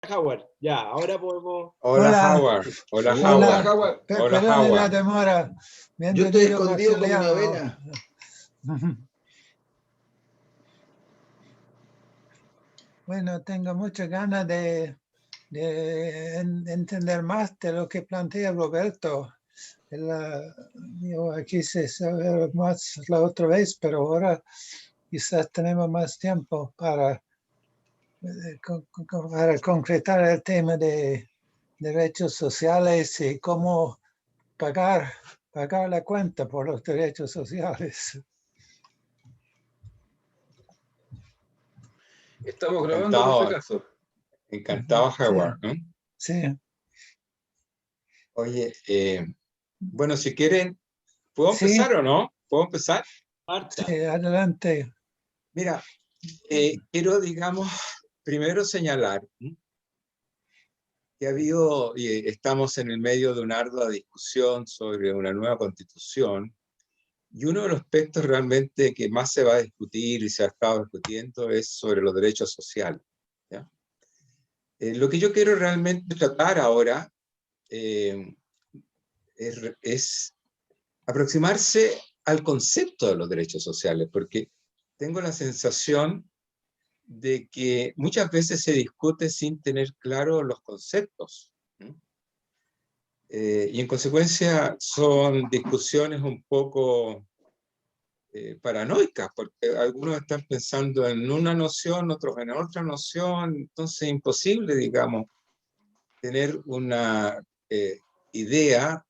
Howard, ya, ahora podemos... Hola, Hola. Howard. Hola, Hola, Howard. Howard. Hola, Perdone la Howard. demora. Me han Yo estoy tenido escondido como una auxiliado. avena. Bueno, tengo muchas ganas de entender más de lo que plantea Roberto. Yo quise saber más la otra vez, pero ahora quizás tenemos más tiempo para concretar el tema de derechos sociales y cómo pagar la cuenta por los derechos sociales. Estamos grabando por si acaso. Encantado, Howard, ¿no? Sí. Oye, bueno, si quieren, ¿puedo empezar o no? ¿Puedo empezar? Marta. Sí, adelante. Mira, quiero, digamos, primero señalar que ha habido, y estamos en el medio de una ardua discusión sobre una nueva constitución, y uno de los aspectos realmente que más se va a discutir y se ha estado discutiendo es sobre los derechos sociales, ¿ya? Lo que yo quiero realmente tratar ahora es aproximarse al concepto de los derechos sociales, porque tengo la sensación de que muchas veces se discute sin tener claro los conceptos, ¿no? Y en consecuencia son discusiones un poco paranoicas, porque algunos están pensando en una noción, otros en otra noción, entonces es imposible, digamos, tener una idea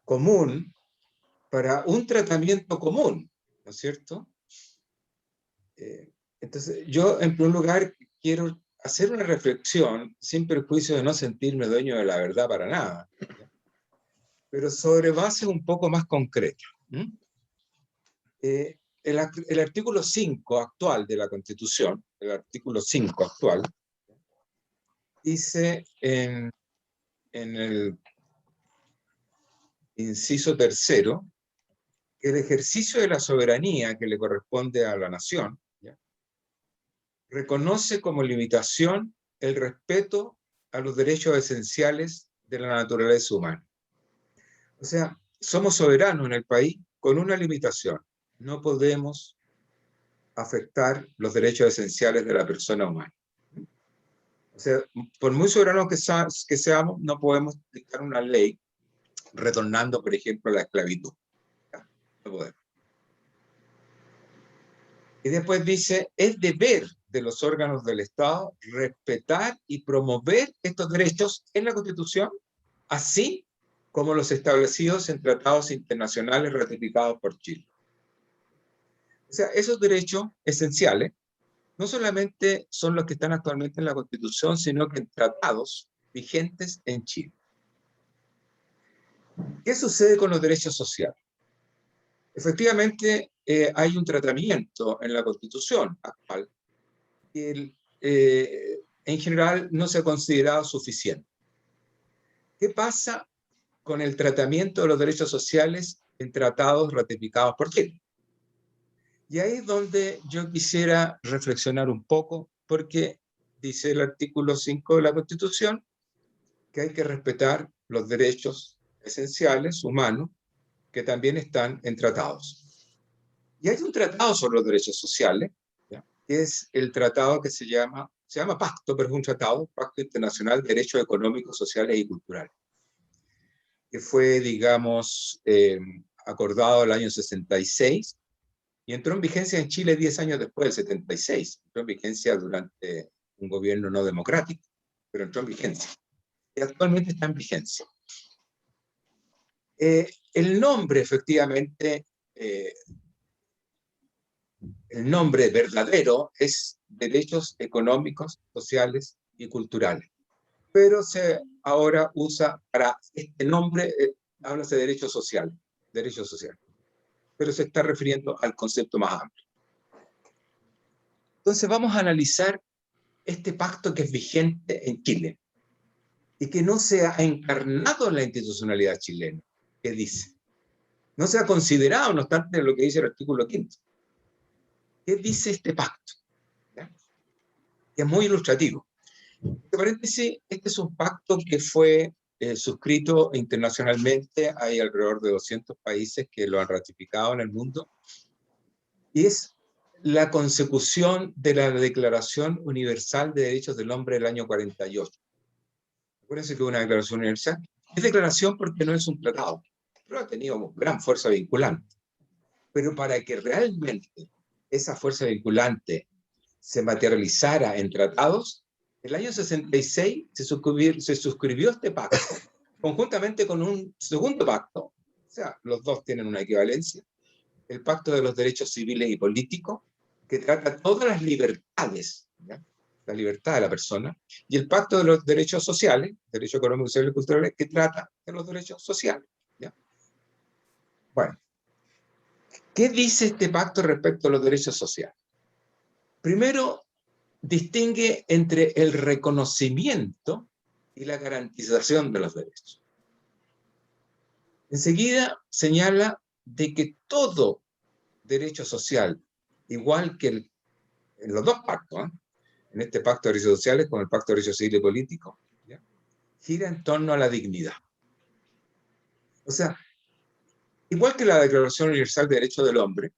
común para un tratamiento común, ¿no es cierto? Entonces, yo en primer lugar quiero hacer una reflexión, sin perjuicio de no sentirme dueño de la verdad para nada, ¿ya? Pero sobre bases un poco más concretas. El artículo 5 actual de la Constitución, el artículo 5 actual, dice en el inciso tercero que el ejercicio de la soberanía que le corresponde a la nación, ¿ya?, reconoce como limitación el respeto a los derechos esenciales de la naturaleza humana. O sea, somos soberanos en el país con una limitación: no podemos afectar los derechos esenciales de la persona humana. O sea, por muy soberanos que seamos, no podemos dictar una ley retornando, por ejemplo, a la esclavitud. No podemos. Y después dice, es deber de los órganos del Estado respetar y promover estos derechos en la Constitución, así como los establecidos en tratados internacionales ratificados por Chile. O sea, esos derechos esenciales no solamente son los que están actualmente en la Constitución, sino que en tratados vigentes en Chile. ¿Qué sucede con los derechos sociales? Efectivamente, hay un tratamiento en la Constitución actual que en general no se ha considerado suficiente. ¿Qué pasa con el tratamiento de los derechos sociales en tratados ratificados por Chile? Y ahí es donde yo quisiera reflexionar un poco, porque dice el artículo 5 de la Constitución que hay que respetar los derechos esenciales humanos que también están en tratados. Y hay un tratado sobre los derechos sociales, ¿ya?, que es el tratado que se llama pacto, pero es un tratado, Pacto Internacional de Derechos Económicos, Sociales y Culturales, que fue, digamos, acordado el año 66 y entró en vigencia en Chile 10 años después del 76. Entró en vigencia durante un gobierno no democrático, pero entró en vigencia. Y actualmente está en vigencia. El nombre, efectivamente, el nombre verdadero es Derechos Económicos, Sociales y Culturales. Pero se ahora usa para este nombre, habla de derechos sociales, pero se está refiriendo al concepto más amplio. Entonces vamos a analizar este pacto que es vigente en Chile y que no se ha encarnado en la institucionalidad chilena. ¿Qué dice? No se ha considerado, no obstante, lo que dice el artículo 5. ¿Qué dice este pacto? ¿Ya? Que es muy ilustrativo. Entre paréntesis, este es un pacto que fue suscrito internacionalmente. Hay alrededor de 200 países que lo han ratificado en el mundo. Y es la consecución de la Declaración Universal de Derechos del Hombre del año 48. Acuérdense que es una declaración universal. Es declaración porque no es un tratado, pero ha tenido gran fuerza vinculante. Pero para que realmente esa fuerza vinculante se materializara en tratados, el año 66 se suscribió este pacto, conjuntamente con un segundo pacto, o sea, los dos tienen una equivalencia, el Pacto de los Derechos Civiles y Políticos, que trata todas las libertades, ¿ya? La libertad de la persona, y el Pacto de los Derechos Sociales, Derechos Económicos, Sociales y Culturales, que trata de los derechos sociales, ¿ya? Bueno, ¿qué dice este pacto respecto a los derechos sociales? Primero, distingue entre el reconocimiento y la garantización de los derechos. Enseguida señala de que todo derecho social, igual que en los dos pactos, en este pacto de derechos sociales con el pacto de derechos civiles y políticos, ¿ya?, gira en torno a la dignidad. O sea, igual que la Declaración Universal de Derechos del Hombre,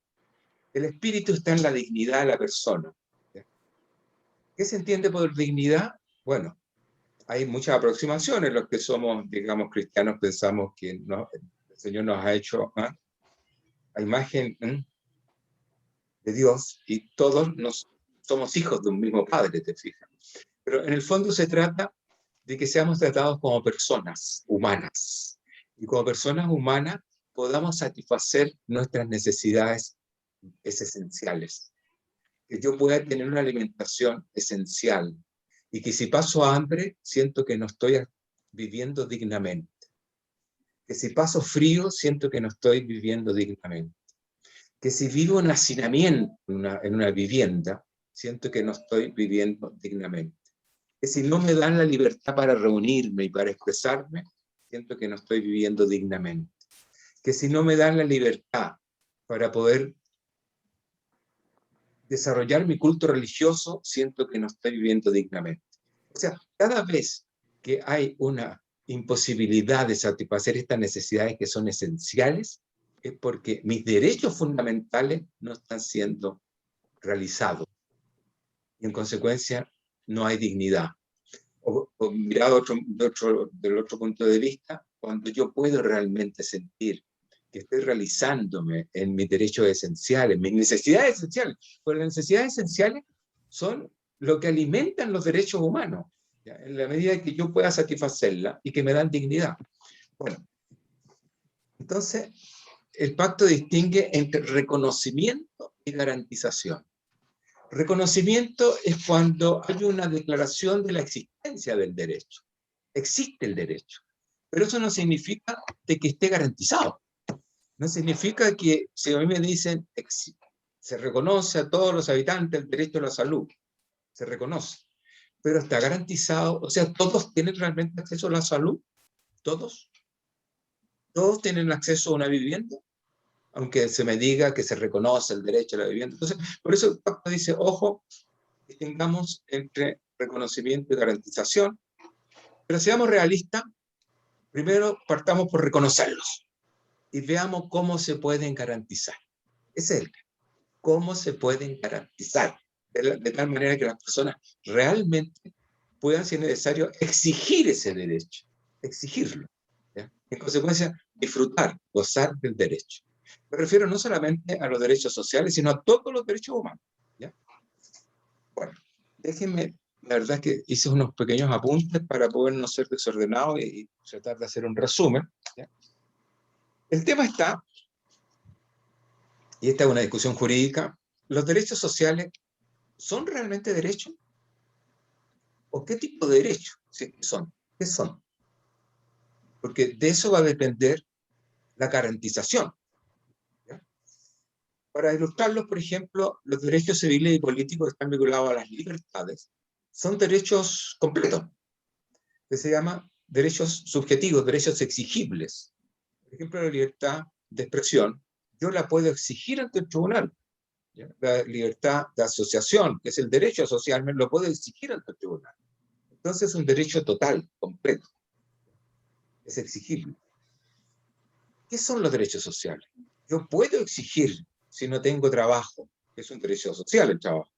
el espíritu está en la dignidad de la persona. ¿Ya? ¿Qué se entiende por dignidad? Bueno, hay muchas aproximaciones. Los que somos, digamos, cristianos, pensamos que el Señor nos ha hecho a imagen de Dios, y todos somos hijos de un mismo Padre, te fijas. Pero en el fondo se trata de que seamos tratados como personas humanas, y como personas humanas podamos satisfacer nuestras necesidades esenciales. Que yo pueda tener una alimentación esencial, y que si paso hambre, siento que no estoy viviendo dignamente. Que si paso frío, siento que no estoy viviendo dignamente. Que si vivo en hacinamiento en una vivienda, siento que no estoy viviendo dignamente. Que si no me dan la libertad para reunirme y para expresarme, siento que no estoy viviendo dignamente. Que si no me dan la libertad para poder desarrollar mi culto religioso, siento que no estoy viviendo dignamente. O sea, cada vez que hay una imposibilidad de satisfacer estas necesidades que son esenciales, es porque mis derechos fundamentales no están siendo realizados. Y en consecuencia, no hay dignidad. O mirado del otro punto de vista, cuando yo puedo realmente sentir que estoy realizándome en mis derechos esenciales, mis necesidades esenciales, porque las necesidades esenciales son lo que alimentan los derechos humanos, ¿ya?, en la medida que yo pueda satisfacerla y que me dan dignidad. Bueno, entonces, el pacto distingue entre reconocimiento y garantización. Reconocimiento es cuando hay una declaración de la existencia del derecho. Existe el derecho, pero eso no significa de que esté garantizado. No significa que si a mí me dicen se reconoce a todos los habitantes el derecho a la salud, se reconoce, pero está garantizado, o sea, ¿todos tienen realmente acceso a la salud? ¿Todos? ¿Todos tienen acceso a una vivienda? Aunque se me diga que se reconoce el derecho a la vivienda. Entonces, por eso el pacto dice, ojo, distingamos entre reconocimiento y garantización, pero seamos realistas, primero partamos por reconocerlos y veamos cómo se pueden garantizar. Ese es el tema. ¿Cómo se pueden garantizar? De tal manera que las personas realmente puedan, si es necesario, exigir ese derecho, exigirlo, ¿ya? En consecuencia, disfrutar, gozar del derecho. Me refiero no solamente a los derechos sociales, sino a todos los derechos humanos, ¿ya? Bueno, déjenme, la verdad es que hice unos pequeños apuntes para poder no ser desordenado y tratar de hacer un resumen, ¿ya? El tema está, y esta es una discusión jurídica, ¿los derechos sociales son realmente derechos? ¿O qué tipo de derechos son? ¿Qué son? Porque de eso va a depender la garantización. Para ilustrarlos, por ejemplo, los derechos civiles y políticos que están vinculados a las libertades son derechos completos, que se llaman derechos subjetivos, derechos exigibles. Por ejemplo, la libertad de expresión, yo la puedo exigir ante el tribunal. ¿Ya? La libertad de asociación, que es el derecho a asociarme, lo puedo exigir ante el tribunal. Entonces, un derecho total, completo, es exigible. ¿Qué son los derechos sociales? Yo puedo exigir, si no tengo trabajo, que es un derecho social el trabajo,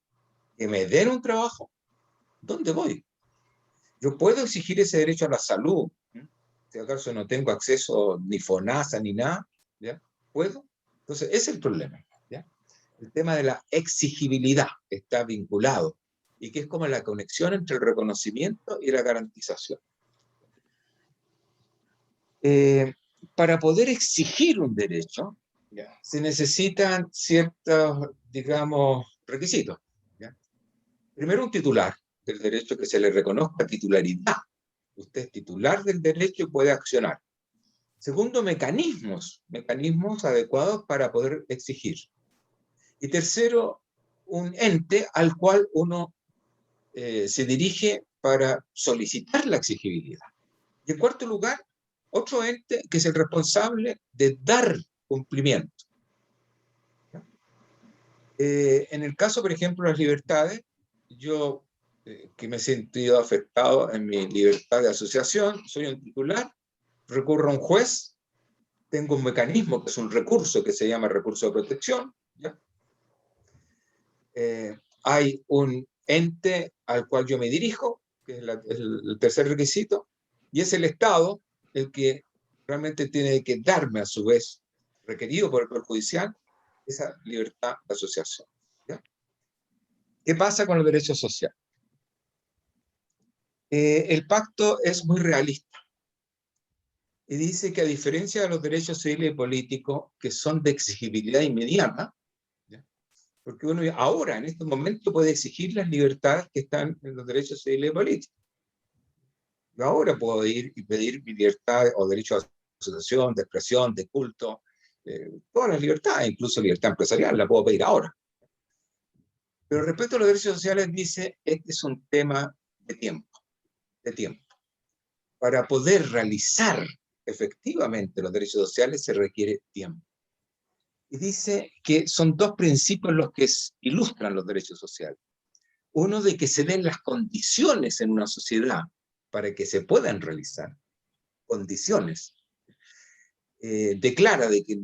que me den un trabajo. ¿Dónde voy? Yo puedo exigir ese derecho a la salud. Si acaso no tengo acceso ni FONASA ni nada, ¿ya? ¿Puedo? Entonces, ese es el problema, ¿ya? El tema de la exigibilidad está vinculado, y que es como la conexión entre el reconocimiento y la garantización. Para poder exigir un derecho, ¿ya?, se necesitan ciertos, digamos, requisitos, ¿ya? Primero, un titular del derecho, que se le reconozca titularidad. Usted es titular del derecho y puede accionar. Segundo, mecanismos adecuados para poder exigir. Y tercero, un ente al cual uno se dirige para solicitar la exigibilidad. Y en cuarto lugar, otro ente que es el responsable de dar cumplimiento. En el caso, por ejemplo, de las libertades, yo, que me he sentido afectado en mi libertad de asociación, soy un titular, recurro a un juez, tengo un mecanismo que es un recurso que se llama recurso de protección, ¿ya? Hay un ente al cual yo me dirijo, que es el tercer requisito, y es el Estado el que realmente tiene que darme, a su vez, requerido por el Poder Judicial, esa libertad de asociación, ¿ya? ¿Qué pasa con los derechos sociales? El pacto es muy realista y dice que, a diferencia de los derechos civiles y políticos, que son de exigibilidad inmediata, ¿ya?, porque uno ahora, en este momento, puede exigir las libertades que están en los derechos civiles y políticos. Yo ahora puedo ir y pedir mi libertad o derecho a asociación, de expresión, de culto, todas las libertades, incluso libertad empresarial, la puedo pedir ahora. Pero respecto a los derechos sociales, dice, este es un tema de tiempo, de tiempo. Para poder realizar efectivamente los derechos sociales se requiere tiempo. Y dice que son dos principios los que ilustran los derechos sociales. Uno, de que se den las condiciones en una sociedad para que se puedan realizar. Condiciones. Declara de que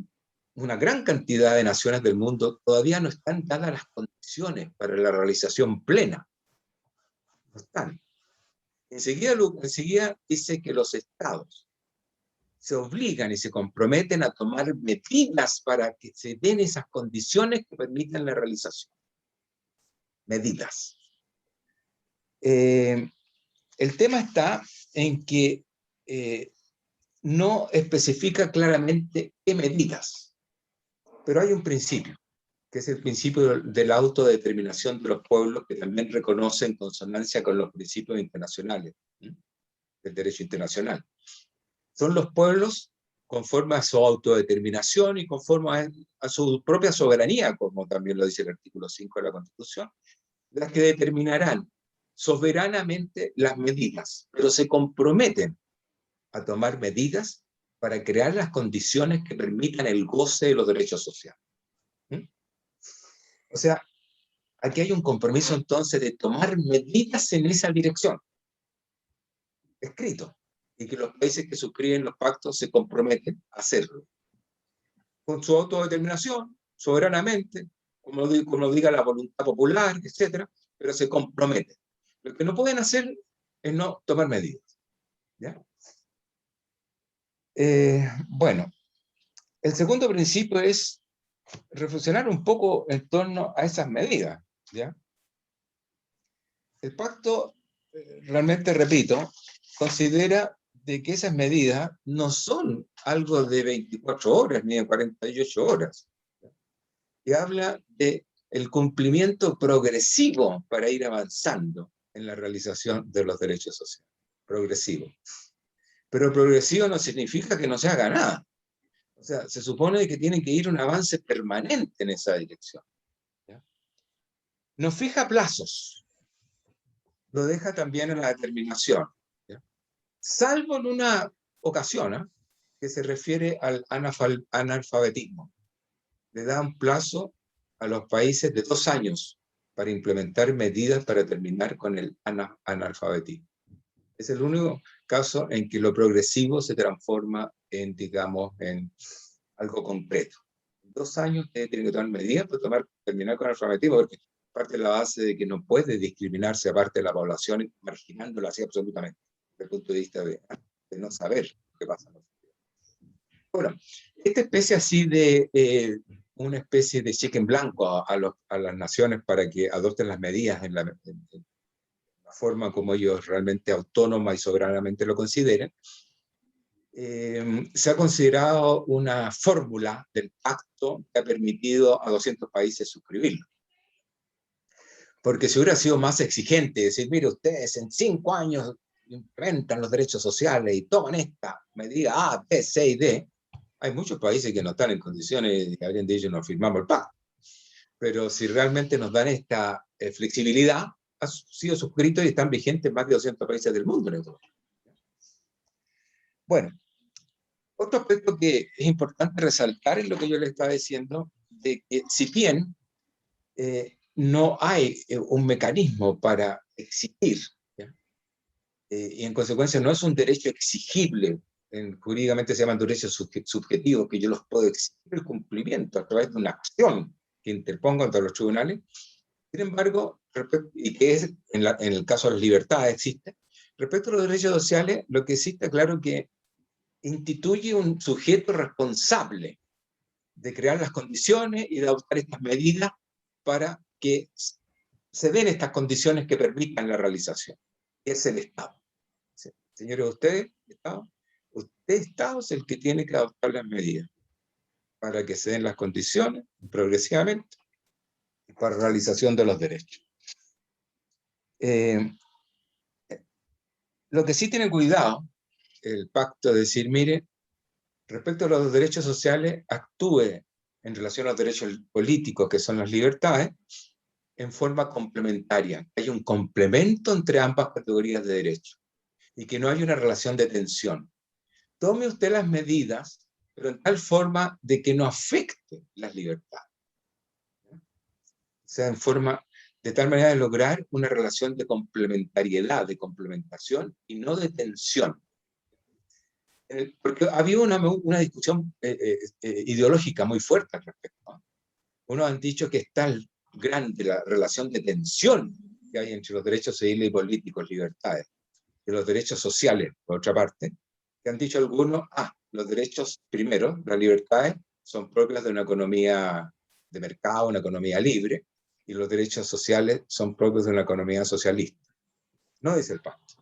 una gran cantidad de naciones del mundo todavía no están dadas las condiciones para la realización plena. No están. Enseguida dice que los estados se obligan y se comprometen a tomar medidas para que se den esas condiciones que permitan la realización. Medidas. El tema está en que no especifica claramente qué medidas, pero hay un principio, que es el principio de la autodeterminación de los pueblos, que también reconoce en consonancia con los principios internacionales, del derecho internacional. Son los pueblos, conforme a su autodeterminación y conforme a su propia soberanía, como también lo dice el artículo 5 de la Constitución, las que determinarán soberanamente las medidas, pero se comprometen a tomar medidas para crear las condiciones que permitan el goce de los derechos sociales. O sea, aquí hay un compromiso entonces de tomar medidas en esa dirección, escrito, y que los países que suscriben los pactos se comprometen a hacerlo, con su autodeterminación, soberanamente, como diga la voluntad popular, etc., pero se comprometen. Lo que no pueden hacer es no tomar medidas, ¿ya? Bueno, el segundo principio es reflexionar un poco en torno a esas medidas, ¿ya? El pacto, realmente, repito, considera de que esas medidas no son algo de 24 horas ni de 48 horas. Y habla de el cumplimiento progresivo para ir avanzando en la realización de los derechos sociales. Progresivo. Pero progresivo no significa que no se haga nada. O sea, se supone que tiene que ir un avance permanente en esa dirección, ¿ya? No fija plazos. Lo deja también en la determinación, ¿ya? Salvo en una ocasión, que se refiere al analfabetismo. Le da un plazo a los países de 2 años para implementar medidas para terminar con el analfabetismo. Es el único caso en que lo progresivo se transforma en, digamos, en algo concreto. En 2 años ustedes tienen que tomar medidas para terminar con el alfabetismo, porque parte de la base de que no puede discriminarse a parte de la población, marginándola así absolutamente, desde el punto de vista de no saber qué pasa. Bueno, esta especie así de una especie de cheque en blanco a las naciones para que adopten las medidas en la forma como ellos realmente autónoma y soberanamente lo consideren, se ha considerado una fórmula del pacto que ha permitido a 200 países suscribirlo. Porque si hubiera sido más exigente, decir, mire, ustedes en 5 años implementan los derechos sociales y toman esta medida A, B, C y D, hay muchos países que no están en condiciones, que habrían dicho, no firmamos el pacto. Pero si realmente nos dan esta flexibilidad, ha sido suscrito y están vigentes en más de 200 países del mundo. Bueno, otro aspecto que es importante resaltar es lo que yo le estaba diciendo, de que si bien no hay un mecanismo para exigir, y en consecuencia no es un derecho exigible, jurídicamente se llaman derechos subjetivos, que yo los puedo exigir el cumplimiento a través de una acción que interponga ante los tribunales. Sin embargo, y que es en el caso de las libertades existe, respecto a los derechos sociales, lo que existe, claro, que instituye un sujeto responsable de crear las condiciones y de adoptar estas medidas para que se den estas condiciones que permitan la realización. Es el Estado. Señores, usted, Estado, es el que tiene que adoptar las medidas para que se den las condiciones progresivamente para realización de los derechos. Lo que sí tiene cuidado el pacto es decir, mire, respecto a los derechos sociales, actúe en relación a los derechos políticos, que son las libertades, en forma complementaria. Hay un complemento entre ambas categorías de derechos y que no hay una relación de tensión. Tome usted las medidas, pero en tal forma de que no afecte las libertades. O sea, en forma de tal manera de lograr una relación de complementariedad, de complementación y no de tensión. Porque había una discusión ideológica muy fuerte al respecto. Unos han dicho que es tan grande la relación de tensión que hay entre los derechos civiles y políticos, libertades, y los derechos sociales, por otra parte, que han dicho algunos, los derechos, primero, las libertades son propias de una economía de mercado, una economía libre, y los derechos sociales son propios de una economía socialista. No dice el pacto.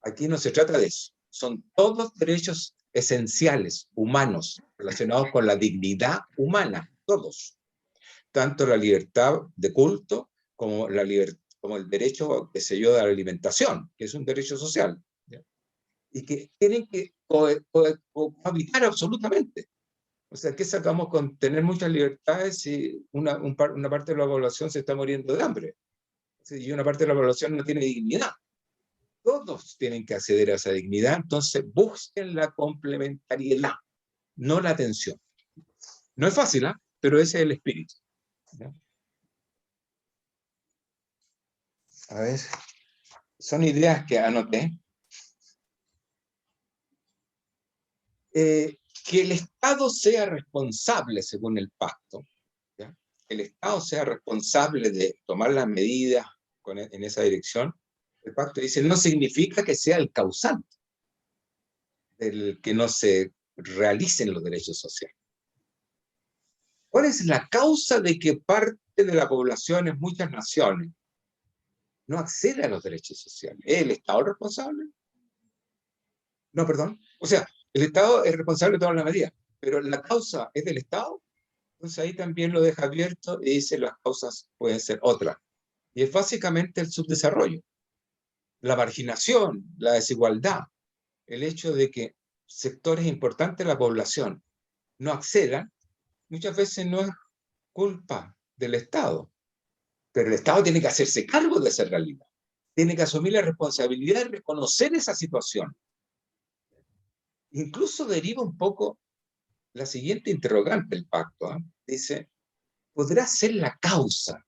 Aquí no se trata de eso. Son todos derechos esenciales, humanos, relacionados con la dignidad humana, todos. Tanto la libertad de culto como el derecho, qué sé yo, de la alimentación, que es un derecho social, ¿ya? Y que tienen que cohabitar absolutamente. O sea, ¿qué sacamos con tener muchas libertades si una parte de la población se está muriendo de hambre? Y una parte de la población no tiene dignidad. Todos tienen que acceder a esa dignidad, entonces busquen la complementariedad, no la tensión. No es fácil, pero ese es el espíritu. ¿Ya? A ver, son ideas que anoté. Que el Estado sea responsable, según el pacto, ¿ya? El Estado sea responsable de tomar las medidas en esa dirección. El pacto dice, no significa que sea el causante del que no se realicen los derechos sociales. ¿Cuál es la causa de que parte de la población en muchas naciones no accede a los derechos sociales? ¿Es el Estado responsable? No, perdón. O sea, el Estado es responsable de todas las medidas, pero la causa es del Estado. Entonces ahí también lo deja abierto y dice las causas pueden ser otras. Y es básicamente el subdesarrollo, la marginación, la desigualdad, el hecho de que sectores importantes de la población no accedan, muchas veces no es culpa del Estado, pero el Estado tiene que hacerse cargo de esa realidad, tiene que asumir la responsabilidad de reconocer esa situación. Incluso deriva un poco la siguiente interrogante del pacto, dice, ¿podrá ser la causa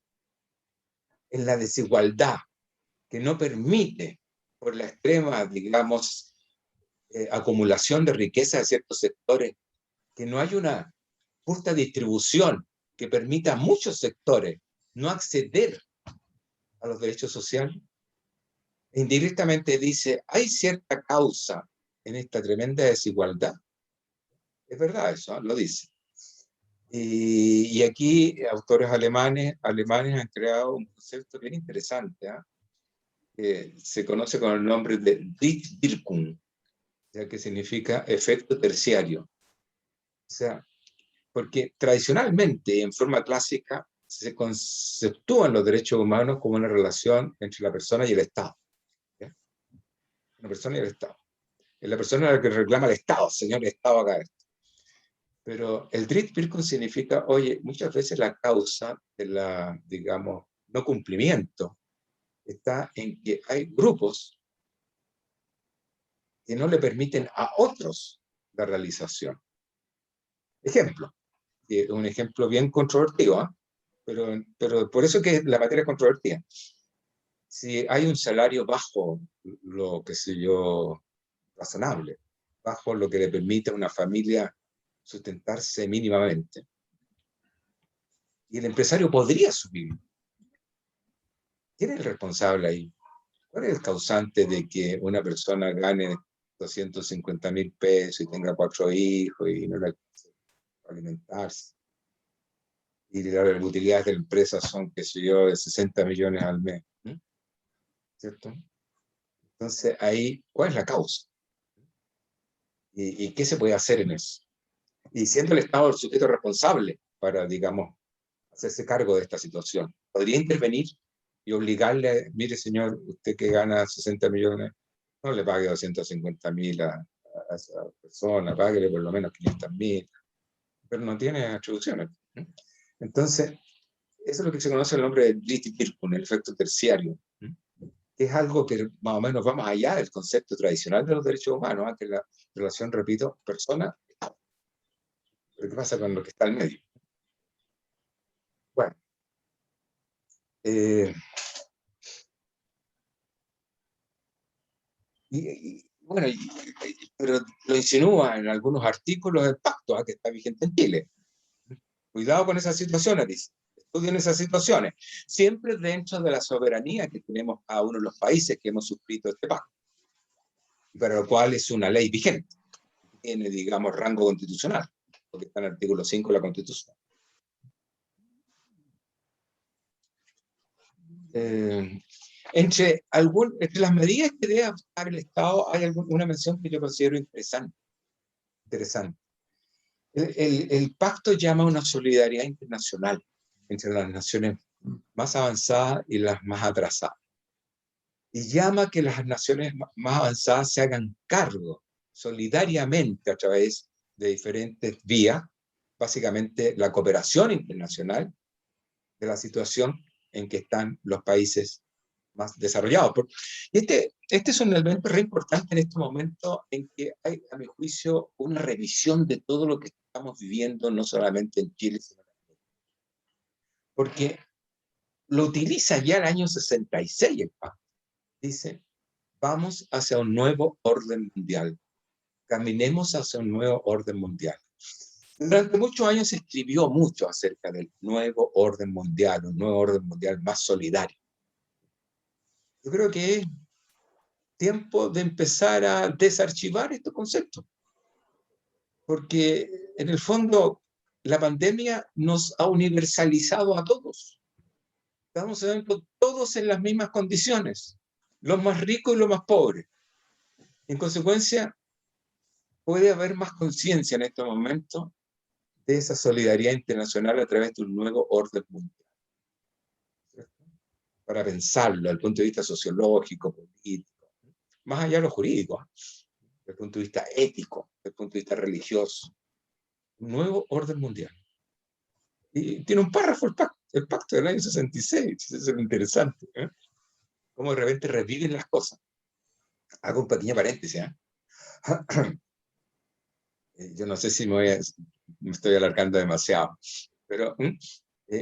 en la desigualdad que no permite por la extrema, digamos, acumulación de riqueza de ciertos sectores, que no hay una justa distribución que permita a muchos sectores no acceder a los derechos sociales, indirectamente dice, hay cierta causa en esta tremenda desigualdad. Es verdad eso, ¿eh? Lo dice. Y aquí autores alemanes han creado un concepto bien interesante, ¿eh? Que se conoce con el nombre de Drittwirkung, ya que significa efecto terciario. O sea, porque tradicionalmente, en forma clásica, se conceptúan los derechos humanos como una relación entre la persona y el Estado. ¿Ya? Una persona y el Estado. Es la persona a la que reclama el Estado, señor, el Estado haga esto. Pero el Drittwirkung significa, oye, muchas veces la causa de la, digamos, no cumplimiento está en que hay grupos que no le permiten a otros la realización. Ejemplo, un ejemplo bien controvertido, ¿eh? Pero por eso que la materia es controvertida. Si hay un salario bajo lo que sé yo, razonable, bajo lo que le permite a una familia sustentarse mínimamente, y el empresario podría subir, ¿quién es el responsable ahí? ¿Cuál es el causante de que una persona gane 250.000 pesos y tenga 4 hijos y no le alcance para alimentarse? Y las utilidades de la empresa son, qué sé yo, de 60 millones al mes. ¿Cierto? Entonces, ahí, ¿cuál es la causa? ¿Y qué se puede hacer en eso? Y siendo el Estado el sujeto responsable para, digamos, hacerse cargo de esta situación, podría intervenir y obligarle, mire señor, usted que gana 60 millones, no le pague 250.000 a esa persona, páguele por lo menos 500.000, pero no tiene atribuciones. Entonces, eso es lo que se conoce el nombre de Drittwirkung, el efecto terciario, que es algo que más o menos va más allá del concepto tradicional de los derechos humanos, que es la relación, repito, persona-Estado. Pero ¿qué pasa con lo que está al medio? Bueno, bueno, pero lo insinúa en algunos artículos del pacto que está vigente en Chile. Cuidado con esas situaciones, dice. Estudien esas situaciones. Siempre dentro de la soberanía que tenemos a uno de los países que hemos suscrito este pacto, para lo cual es una ley vigente. Tiene, digamos, rango constitucional, porque está en el artículo 5 de la Constitución. Entre las medidas que debe adoptar el Estado hay una mención que yo considero interesante. El pacto llama a una solidaridad internacional entre las naciones más avanzadas y las más atrasadas. Y llama a que las naciones más avanzadas se hagan cargo solidariamente a través de diferentes vías, básicamente la cooperación internacional, de la situación en que están los países más desarrollados. Y este es un elemento re importante en este momento en que hay, a mi juicio, una revisión de todo lo que estamos viviendo, no solamente en Chile, sino en el mundo. Porque lo utiliza ya el año 66 el pacto. Dice, vamos hacia un nuevo orden mundial. Caminemos hacia un nuevo orden mundial. Durante muchos años se escribió mucho acerca del nuevo orden mundial, un nuevo orden mundial más solidario. Yo creo que es tiempo de empezar a desarchivar estos conceptos, porque en el fondo la pandemia nos ha universalizado a todos. Estamos todos en las mismas condiciones, los más ricos y los más pobres. En consecuencia, puede haber más conciencia en este momento de esa solidaridad internacional a través de un nuevo orden mundial. ¿Cierto? Para pensarlo desde el punto de vista sociológico, político, más allá de lo jurídico, desde el punto de vista ético, desde el punto de vista religioso. Un nuevo orden mundial. Y tiene un párrafo el pacto del año 66, eso es lo interesante. Cómo de repente reviven las cosas. Hago un pequeño paréntesis. Yo no sé si me estoy alargando demasiado, pero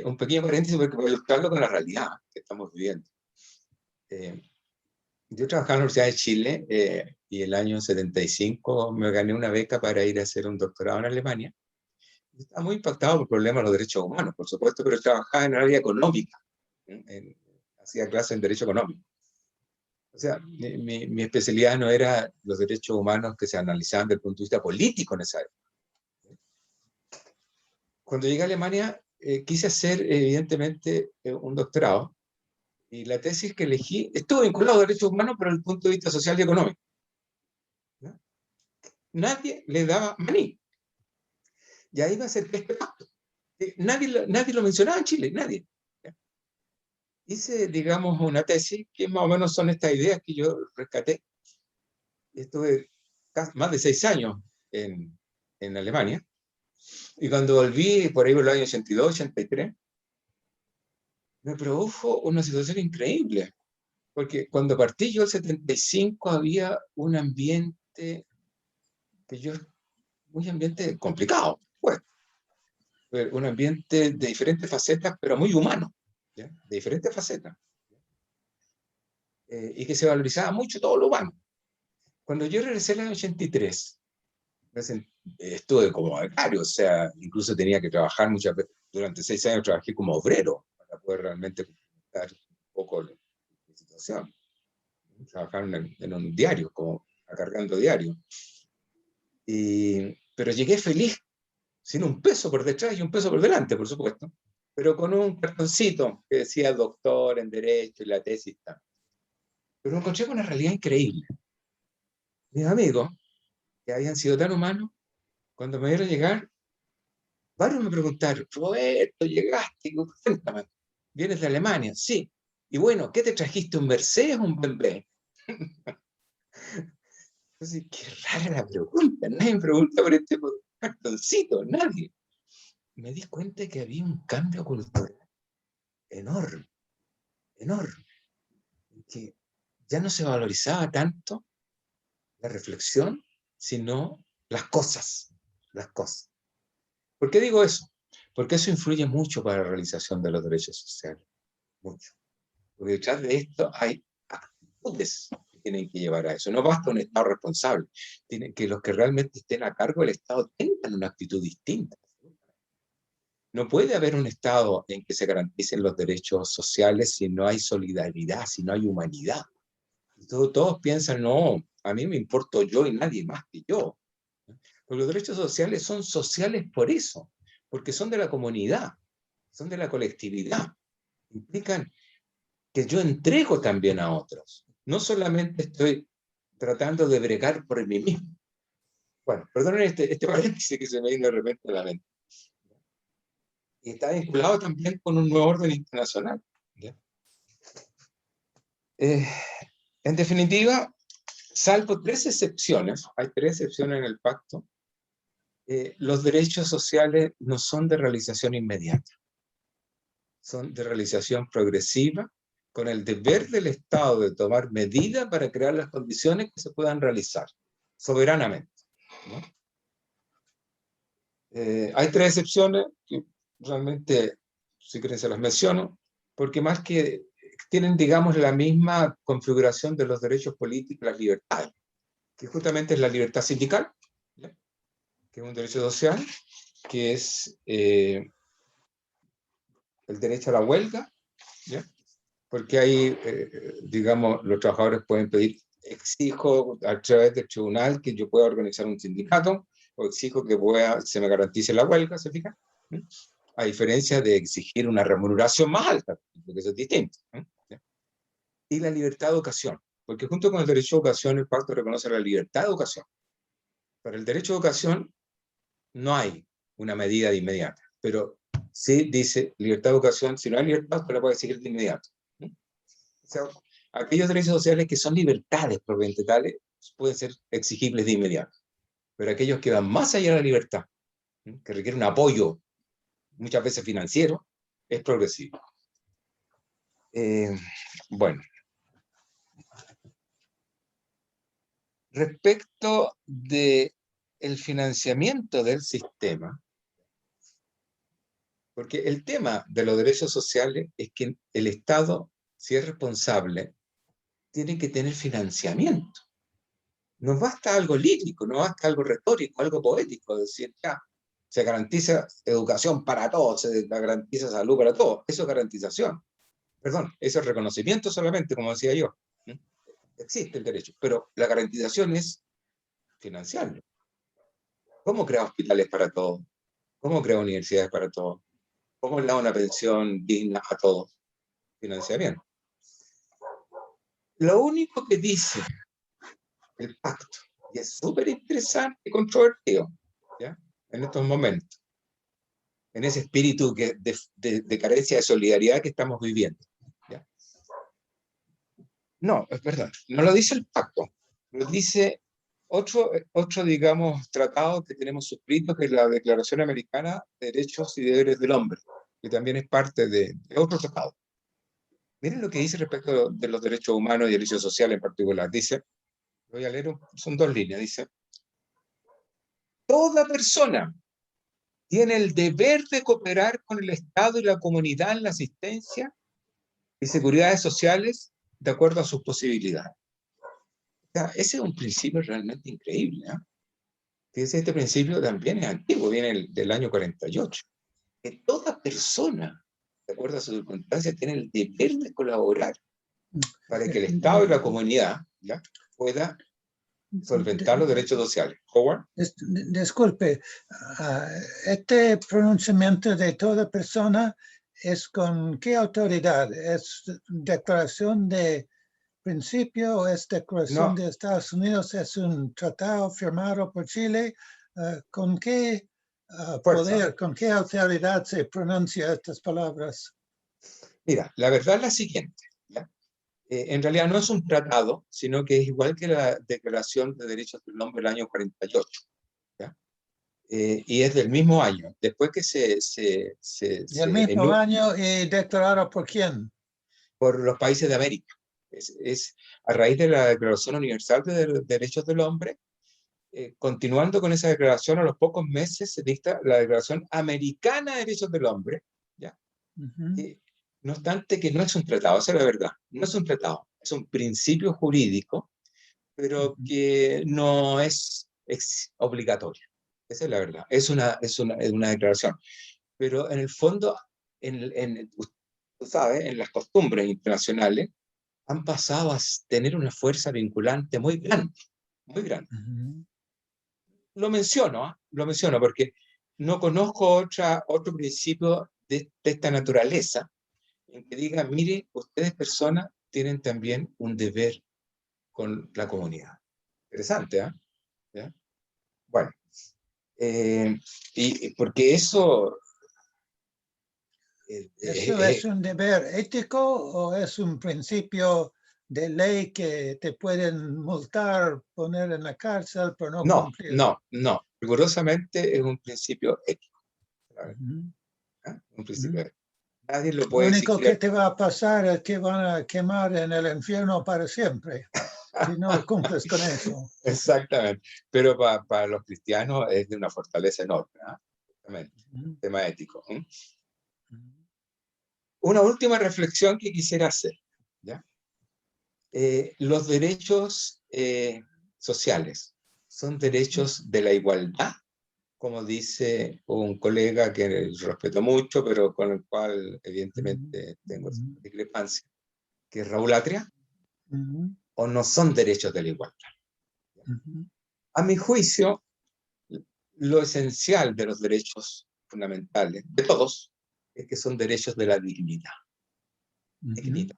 un pequeño paréntesis porque voy a ilustrarlo con la realidad que estamos viviendo. Yo trabajaba en la Universidad de Chile y el año 75 me gané una beca para ir a hacer un doctorado en Alemania. Estaba muy impactado por problemas de los derechos humanos, por supuesto, pero trabajaba en el área económica. Hacía clases en derecho económico. O sea, mi especialidad no era los derechos humanos que se analizaban desde el punto de vista político en esa época. Cuando llegué a Alemania, quise hacer, evidentemente, un doctorado, y la tesis que elegí estuvo vinculada a derechos humanos, pero desde el punto de vista social y económico. ¿No? Nadie le daba maní. Y ahí me acerqué a este pacto. Nadie lo mencionaba en Chile, nadie. Hice, digamos, una tesis que más o menos son estas ideas que yo rescaté. Estuve más de 6 años en Alemania. Y cuando volví, por ahí por el año 82, 83, me produjo una situación increíble. Porque cuando partí yo el 75 había un ambiente muy ambiente complicado, pues. Un ambiente de diferentes facetas, pero muy humano, ¿ya? De diferentes facetas. Y que se valorizaba mucho todo lo humano. Cuando yo regresé en el año 83, estuve como becario, o sea, incluso tenía que trabajar muchas veces. Durante 6 años trabajé como obrero para poder realmente complementar un poco la situación. Trabajar en un diario, como cargando diario. Pero llegué feliz, sin un peso por detrás y un peso por delante, por supuesto, pero con un cartoncito que decía doctor en Derecho y la tesis. Pero me encontré con una realidad increíble. Mis amigos, que habían sido tan humanos, cuando me vieron llegar, varios me preguntaron: Roberto, llegaste, cuéntame, ¿vienes de Alemania? Sí. Y bueno, ¿qué te trajiste, un Mercedes o un BMW? Entonces, qué rara la pregunta, nadie me pregunta por este cartoncito, nadie. Me di cuenta que había un cambio cultural enorme, enorme, que ya no se valorizaba tanto la reflexión, sino las cosas, las cosas. ¿Por qué digo eso? Porque eso influye mucho para la realización de los derechos sociales, mucho. Porque detrás de esto hay actitudes que tienen que llevar a eso. No basta un Estado responsable, tienen que los que realmente estén a cargo del Estado tengan una actitud distinta. No puede haber un Estado en que se garanticen los derechos sociales si no hay solidaridad, si no hay humanidad. Todos piensan: no, a mí me importo yo y nadie más que yo. Porque los derechos sociales son sociales por eso, porque son de la comunidad, son de la colectividad. Implican que yo entrego también a otros. No solamente estoy tratando de bregar por mí mismo. Bueno, perdonen este paréntesis que se me vino de repente a la mente. Y está vinculado también con un nuevo orden internacional. ¿Ya? En definitiva, salvo 3 excepciones, hay 3 excepciones en el pacto, los derechos sociales no son de realización inmediata, son de realización progresiva, con el deber del Estado de tomar medidas para crear las condiciones que se puedan realizar soberanamente, ¿no? Hay 3 excepciones que realmente, si quieren se las menciono, porque más que tienen, digamos, la misma configuración de los derechos políticos, las libertades, que justamente es la libertad sindical, ¿ya? Que es un derecho social, que es el derecho a la huelga, ¿ya? Porque ahí, digamos, los trabajadores pueden pedir: exijo a través del tribunal que yo pueda organizar un sindicato, o exijo que se me garantice la huelga, ¿se fijan? A diferencia de exigir una remuneración más alta, porque eso es distinto. ¿Ya? Y la libertad de educación, porque junto con el derecho a educación, el pacto reconoce la libertad de educación. Para el derecho a educación no hay una medida de inmediata, pero sí dice libertad de educación: si no hay libertad, usted la puede exigir de inmediato. O sea, aquellos derechos sociales que son libertades propiamente tales pueden ser exigibles de inmediato, pero aquellos que van más allá de la libertad, que requieren un apoyo, muchas veces financiero, es progresivo. Bueno, respecto del financiamiento del sistema, porque el tema de los derechos sociales es que el Estado, si es responsable, tienen que tener financiamiento. No basta algo lírico, no basta algo retórico, algo poético, decir, ya, se garantiza educación para todos, se garantiza salud para todos. Eso es garantización. Perdón, eso es reconocimiento solamente, como decía yo. Existe el derecho, pero la garantización es financiarlo. ¿Cómo crea hospitales para todos? ¿Cómo crea universidades para todos? ¿Cómo le da una pensión digna a todos? Financiamiento. Lo único que dice el pacto, y es súper interesante y controvertido, ¿ya? En estos momentos, en ese espíritu de carencia de solidaridad que estamos viviendo, ¿ya? No, es verdad, no lo dice el pacto, lo dice otro, digamos, tratado que tenemos suscrito, que es la Declaración Americana de Derechos y Deberes del Hombre, que también es parte de otro tratado. Miren lo que dice respecto de los derechos humanos y derechos sociales en particular. Dice, voy a leer, son 2 líneas, dice: toda persona tiene el deber de cooperar con el Estado y la comunidad en la asistencia y seguridades sociales de acuerdo a sus posibilidades. O sea, ese es un principio realmente increíble, ¿eh? Fíjense, este principio también es antiguo, viene del año 48. Que toda persona, de acuerdo a sus circunstancias, tiene el deber de colaborar para que el Estado y la comunidad, ¿ya?, pueda solventar los derechos sociales. Howard. Disculpe, este pronunciamiento de toda persona es con qué autoridad? ¿Es declaración de principio o es declaración de Estados Unidos? ¿Es un tratado firmado por Chile? ¿Con qué poder, con qué autoridad se pronuncia estas palabras? Mira, la verdad es la siguiente, ¿ya? En realidad no es un tratado, sino que es igual que la Declaración de Derechos del Hombre del año 48, ¿ya? Y es del mismo año, después que del mismo año, y declarado por quién? Por los países de América. Es a raíz de la Declaración Universal de Derechos del Hombre, continuando con esa declaración, a los pocos meses se dicta la Declaración Americana de Derechos del Hombre, ¿ya? No obstante que no es un tratado, esa es la verdad, no es un tratado, es un principio jurídico, pero que no es obligatorio. Esa es la verdad, es una declaración. Pero en el fondo, tú sabes, en las costumbres internacionales, han pasado a tener una fuerza vinculante muy grande, muy grande. Lo menciono porque no conozco otro principio de esta naturaleza en que diga, mire, ustedes personas tienen también un deber con la comunidad. Interesante, ¿eh? ¿Ya? Bueno, y porque eso... ¿Eso es un deber ético o es un principio de ley que te pueden multar, poner en la cárcel por no cumplir? No. Rigurosamente es un principio ético. Un principio ético. Nadie lo puede exigir. Lo único que te va a pasar es que van a quemar en el infierno para siempre, si no cumples con eso. Exactamente. Pero para los cristianos es de una fortaleza enorme, ¿eh? Tema ético. Una última reflexión que quisiera hacer, ¿ya? Los derechos sociales son derechos de la igualdad, como dice un colega que respeto mucho, pero con el cual evidentemente tengo discrepancia, que es Raúl Atria, o no son derechos de la igualdad. A mi juicio, lo esencial de los derechos fundamentales, de todos, es que son derechos de la dignidad. Dignidad.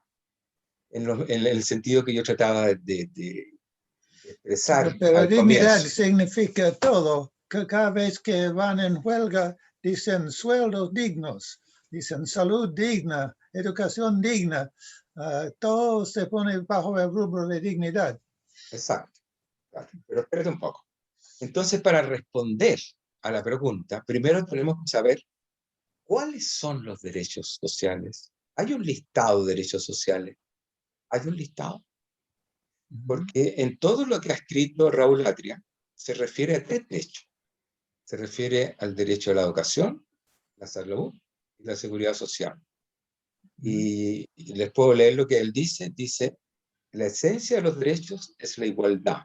En el sentido que yo trataba de expresar pero al dignidad comienzo. Significa todo. Cada vez que van en huelga, dicen sueldos dignos, dicen salud digna, educación digna. Todo se pone bajo el rubro de dignidad. Exacto. Claro. Pero espérate un poco. Entonces, para responder a la pregunta, primero tenemos que saber cuáles son los derechos sociales. ¿Hay un listado de derechos sociales? ¿Hay un listado? Porque en todo lo que ha escrito Raúl Atria se refiere a 3 derechos. Se refiere al derecho a la educación, la salud y la seguridad social. Y les puedo leer lo que él dice. Dice, la esencia de los derechos es la igualdad.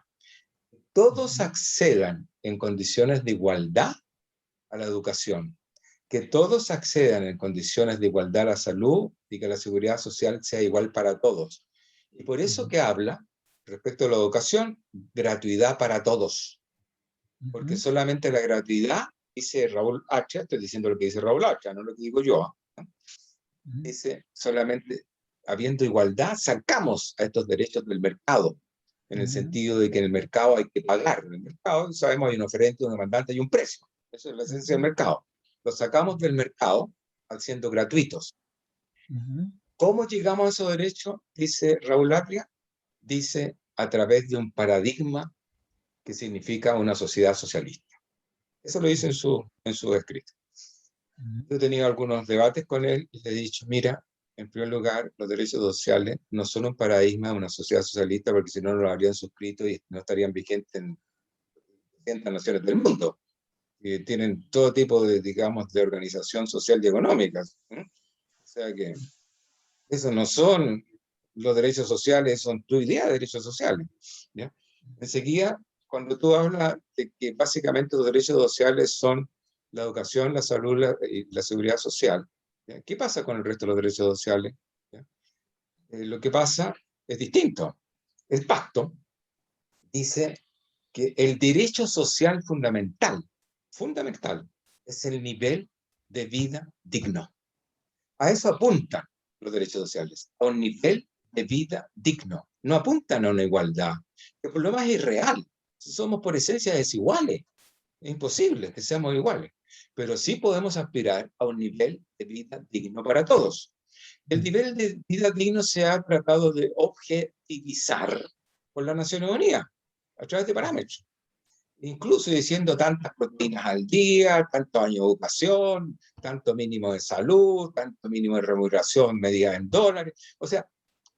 Todos accedan en condiciones de igualdad a la educación, que todos accedan en condiciones de igualdad a la salud y que la seguridad social sea igual para todos. Y por eso que habla, respecto a la educación, gratuidad para todos. Porque solamente la gratuidad, dice Raúl H., estoy diciendo lo que dice Raúl H., no lo que digo yo, ¿no? Dice, solamente habiendo igualdad, sacamos a estos derechos del mercado, en el sentido de que en el mercado hay que pagar. En el mercado, sabemos, hay un oferente, un demandante y un precio. Esa es la esencia del mercado. Los sacamos del mercado siendo gratuitos. ¿Cómo llegamos a esos derechos? Dice Raúl Atria, dice a través de un paradigma que significa una sociedad socialista. Eso lo dice en su escrito. Yo he tenido algunos debates con él y le he dicho, mira, en primer lugar, los derechos sociales no son un paradigma de una sociedad socialista, porque si no, no lo habrían suscrito y no estarían vigentes en 200 naciones del mundo, que tienen todo tipo de, digamos, de organización social y económica. O sea que esos no son los derechos sociales, son tu idea de derechos sociales, ¿ya? Enseguida, cuando tú hablas de que básicamente los derechos sociales son la educación, la salud y la seguridad social, ¿ya? ¿Qué pasa con el resto de los derechos sociales? Lo que pasa es distinto. El pacto dice que el derecho social fundamental es el nivel de vida digno. A eso apuntan los derechos sociales, a un nivel de vida digno. No apuntan a una igualdad, que por lo más es irreal. Somos por esencia desiguales. Es imposible que seamos iguales. Pero sí podemos aspirar a un nivel de vida digno para todos. El nivel de vida digno se ha tratado de objetivizar por las Naciones Unidas, a través de parámetros. Incluso diciendo tantas proteínas al día, tantos años de educación, tanto mínimo de salud, tanto mínimo de remuneración medida en dólares. O sea,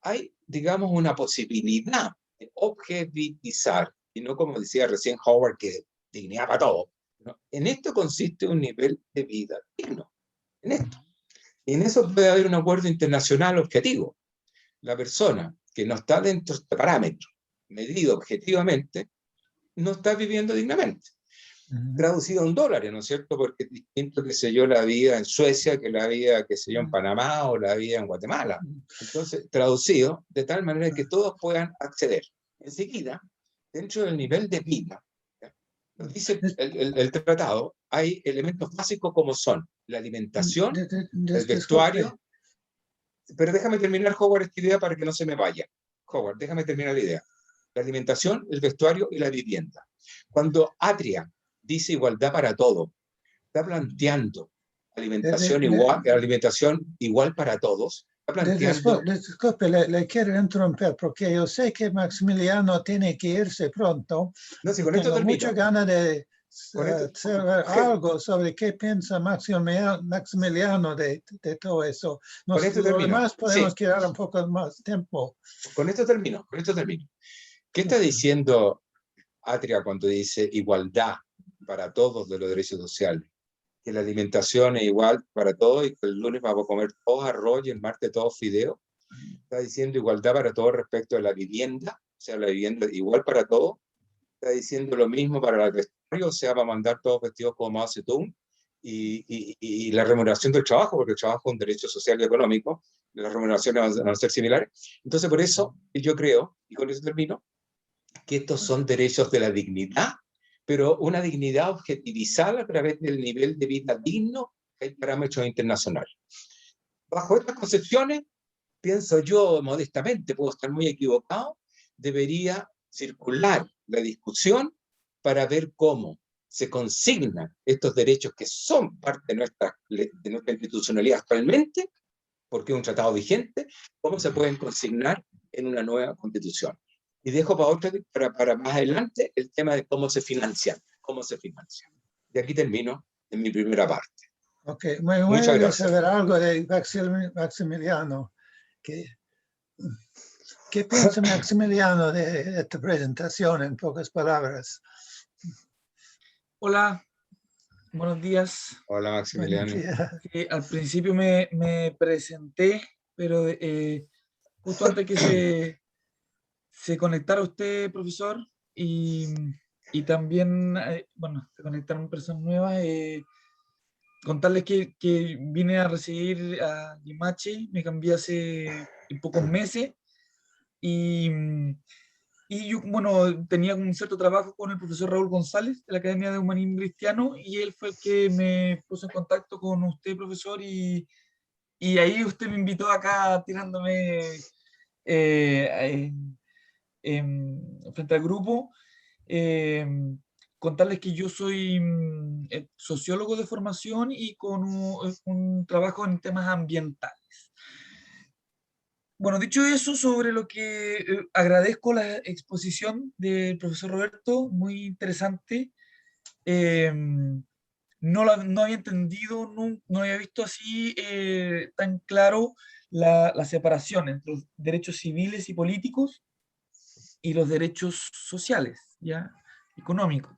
hay, digamos, una posibilidad de objetivizar, y no como decía recién Howard, que dignidad para todo. ¿No? En esto consiste un nivel de vida digno. En esto. Y en eso puede haber un acuerdo internacional objetivo. La persona que no está dentro de este parámetro, medido objetivamente, no está viviendo dignamente. Traducido en dólares, ¿no es cierto? Porque es distinto, qué sé yo, la vida en Suecia que la vida, qué sé yo, en Panamá o la vida en Guatemala. Entonces, traducido de tal manera que todos puedan acceder. Enseguida, dentro del nivel de vida, ¿ya? Nos dice el tratado, hay elementos básicos como son la alimentación, el vestuario. Pero déjame terminar, Howard, esta idea para que no se me vaya. Howard, déjame terminar la idea. La alimentación, el vestuario y la vivienda. Cuando Atria dice igualdad para todo, está planteando alimentación igual para todos. Está planteando... Disculpe, le quiero interrumpir porque yo sé que Maximiliano tiene que irse pronto. No, si con esto termino. Mucha ganas de saber algo sobre qué piensa Maximiliano de todo eso. Con esto termino. Además podemos quedar un poco más tiempo. Con esto termino. ¿Qué está diciendo Atria cuando dice igualdad para todos de los derechos sociales? Que la alimentación es igual para todos y que el lunes vamos a comer todos arroz y el martes todos fideos. Está diciendo igualdad para todos respecto a la vivienda, o sea, la vivienda igual para todos. Está diciendo lo mismo para el vestuario, o sea, va a mandar todos vestidos como Mao Zedong. Y la remuneración del trabajo, porque el trabajo es un derecho social y económico, las remuneraciones van a ser similares. Entonces, por eso yo creo, y con eso termino, que estos son derechos de la dignidad, pero una dignidad objetivizada a través del nivel de vida digno que hay parámetros internacionales. Bajo estas concepciones, pienso yo modestamente, puedo estar muy equivocado, debería circular la discusión para ver cómo se consignan estos derechos que son parte de nuestra institucionalidad actualmente, porque es un tratado vigente, cómo se pueden consignar en una nueva constitución. Y dejo para más adelante el tema de cómo se financian. Y aquí termino en mi primera parte. Ok, muy bueno saber algo de Maximiliano. ¿Qué piensa Maximiliano de esta presentación en pocas palabras? Hola, buenos días. Hola, Maximiliano. Al principio me presenté, pero justo antes que se conectara usted, profesor, y también, bueno, se conectaron personas nuevas. Contarles que vine a recibir a Limache, me cambié hace pocos meses, y, y yo, bueno, tenía un cierto trabajo con el profesor Raúl González de la Academia de Humanismo Cristiano, y él fue el que me puso en contacto con usted, profesor, y ahí usted me invitó acá tirándome eh, frente al grupo. eh, Contarles que yo soy sociólogo de formación y con un trabajo en temas ambientales. Bueno, dicho eso, sobre lo que agradezco la exposición del profesor Roberto, muy interesante. Eh, no había entendido, no había visto así tan claro la separación entre los derechos civiles y políticos y los derechos sociales, ¿ya? Económicos.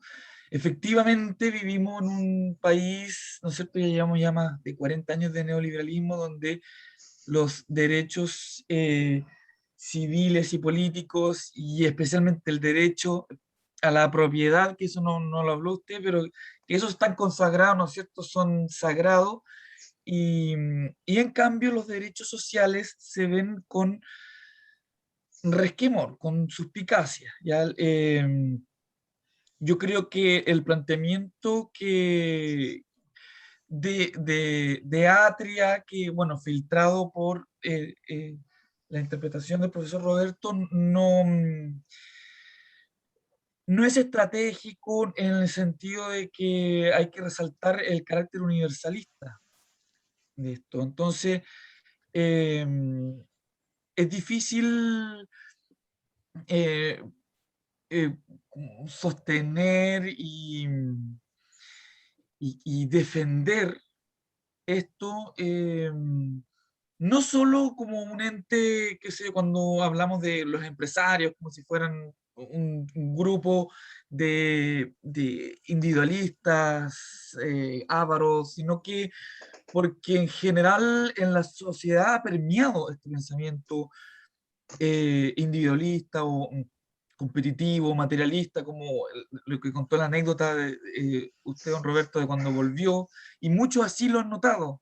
Efectivamente, vivimos en un país, ¿no es cierto? Ya llevamos ya más de 40 años de neoliberalismo, donde los derechos civiles y políticos, y especialmente el derecho a la propiedad, que eso no lo habló usted, pero que esos están consagrados, ¿no es cierto? Son sagrados, y en cambio los derechos sociales se ven con resquemor, con suspicacia, ¿ya? Yo creo que el planteamiento de Atria, que, bueno, filtrado por la interpretación del profesor Roberto, no es estratégico en el sentido de que hay que resaltar el carácter universalista de esto. Entonces, eh, es difícil eh, eh, sostener y defender esto, no solo como un ente, que sé, cuando hablamos de los empresarios, como si fueran un grupo de individualistas, ávaros, sino que porque en general en la sociedad ha permeado este pensamiento individualista o competitivo, materialista, como lo que contó la anécdota de usted, don Roberto, de cuando volvió, y muchos así lo han notado,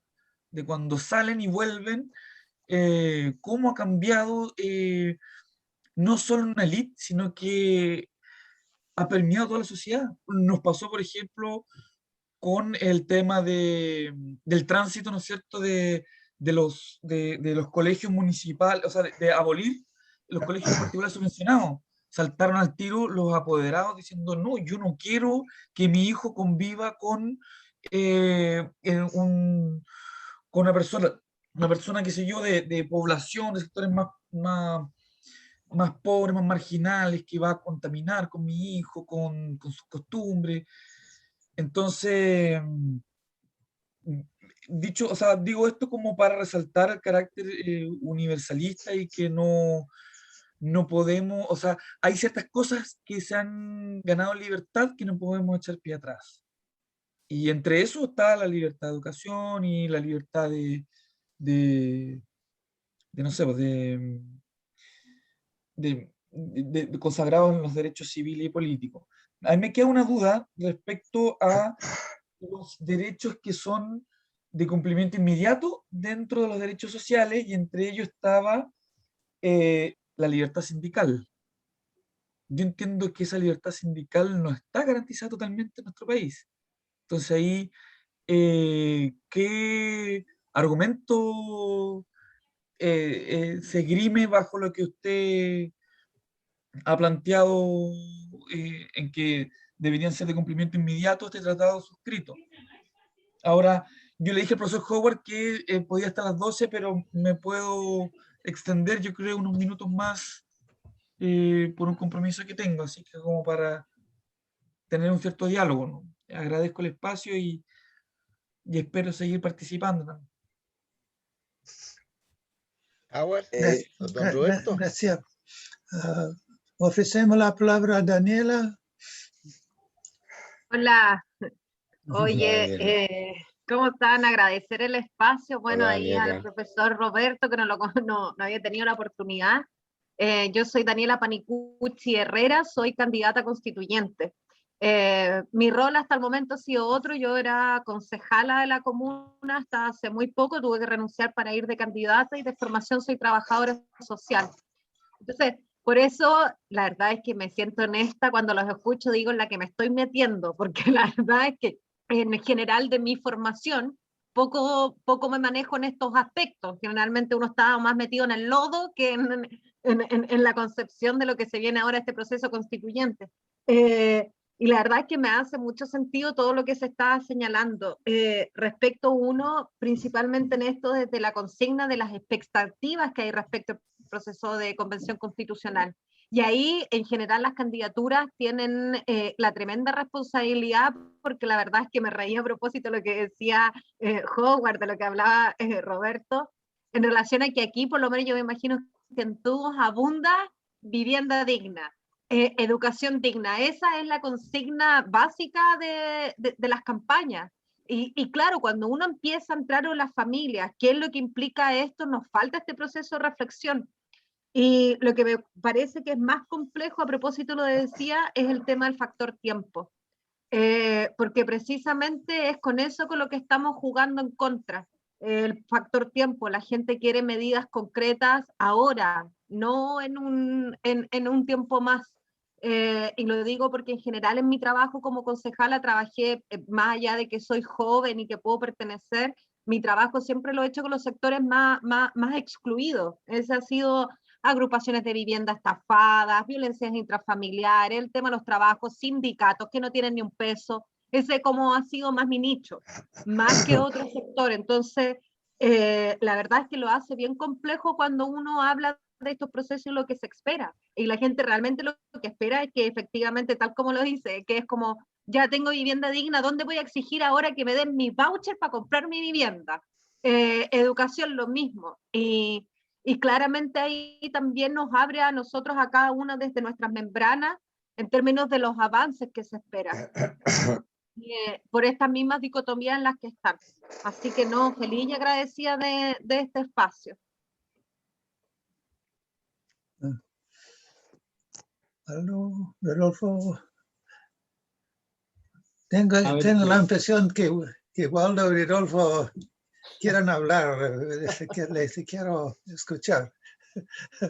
de cuando salen y vuelven, cómo ha cambiado no solo una élite, sino que ha permeado toda la sociedad. Nos pasó, por ejemplo, con el tema del tránsito, ¿no es cierto?, de los colegios municipales, o sea, de abolir los colegios particulares subvencionados. Saltaron al tiro los apoderados diciendo, no, yo no quiero que mi hijo conviva en con una persona, qué sé yo, de población, de sectores más pobres, más marginales, que va a contaminar con mi hijo, con sus costumbres. Entonces, dicho, o sea, digo esto como para resaltar el carácter universalista, y que no podemos, o sea, hay ciertas cosas que se han ganado libertad que no podemos echar pie atrás. Y entre eso está la libertad de educación y la libertad de no sé, pues, de consagrado en los derechos civiles y políticos. A mí me queda una duda respecto a los derechos que son de cumplimiento inmediato dentro de los derechos sociales, y entre ellos estaba la libertad sindical. Yo entiendo que esa libertad sindical no está garantizada totalmente en nuestro país. Entonces ahí, ¿qué argumento se grime bajo lo que usted ha planteado en que deberían ser de cumplimiento inmediato este tratado suscrito? Ahora, yo le dije al profesor Howard que podía hasta las 12, pero me puedo extender, yo creo, unos minutos más por un compromiso que tengo, así que como para tener un cierto diálogo, ¿no? Agradezco el espacio y espero seguir participando también. Howard, don Gracias. Roberto. Gracias. Ofrecemos la palabra a Daniela. Hola, Hola, oye, Daniela. ¿cómo están? Agradecer el espacio. Bueno, Hola, ahí al Daniela. profesor Roberto, que no había tenido la oportunidad. Yo soy Daniela Panicucci Herrera, soy candidata constituyente. Mi rol hasta el momento ha sido otro, yo era concejala de la comuna hasta hace muy poco, tuve que renunciar para ir de candidata y de formación soy trabajadora social. Entonces, por eso la verdad es que me siento honesta cuando los escucho, digo en la que me estoy metiendo, porque la verdad es que en general de mi formación poco me manejo en estos aspectos. Generalmente uno está más metido en el lodo que en la concepción de lo que se viene ahora este proceso constituyente. Y la verdad es que me hace mucho sentido todo lo que se está señalando. Respecto uno, principalmente en esto desde la consigna de las expectativas que hay respecto al proceso de convención constitucional. Y ahí, en general, las candidaturas tienen la tremenda responsabilidad, porque la verdad es que me reí a propósito de lo que decía Howard, de lo que hablaba Roberto, en relación a que aquí, por lo menos yo me imagino que en todos abunda vivienda digna. Educación digna, esa es la consigna básica de las campañas. Y claro, cuando uno empieza a entrar en las familias, ¿qué es lo que implica esto? Nos falta este proceso de reflexión. Y lo que me parece que es más complejo, a propósito lo decía, es el tema del factor tiempo. Porque precisamente es con eso con lo que estamos jugando en contra. El factor tiempo, la gente quiere medidas concretas ahora, no en un tiempo más. Y lo digo porque en general en mi trabajo como concejala trabajé, más allá de que soy joven y que puedo pertenecer, mi trabajo siempre lo he hecho con los sectores más excluidos. Ese ha sido agrupaciones de vivienda estafadas, violencias intrafamiliares, el tema de los trabajos, sindicatos que no tienen ni un peso. Ese como ha sido más mi nicho, más que otro sector. Entonces, la verdad es que lo hace bien complejo cuando uno habla de estos procesos y lo que se espera. Y la gente realmente lo que espera es que efectivamente, tal como lo dice, que es como, ya tengo vivienda digna, ¿dónde voy a exigir ahora que me den mi voucher para comprar mi vivienda? Educación, lo mismo. Y claramente ahí también nos abre a nosotros, a cada una desde nuestras membranas, en términos de los avances que se esperan. Por estas mismas dicotomías en las que están. Así que no, feliz y agradecida de este espacio. ¿Aló, Rodolfo? Tengo la impresión que Waldo y Rodolfo quieren hablar, les quiero escuchar.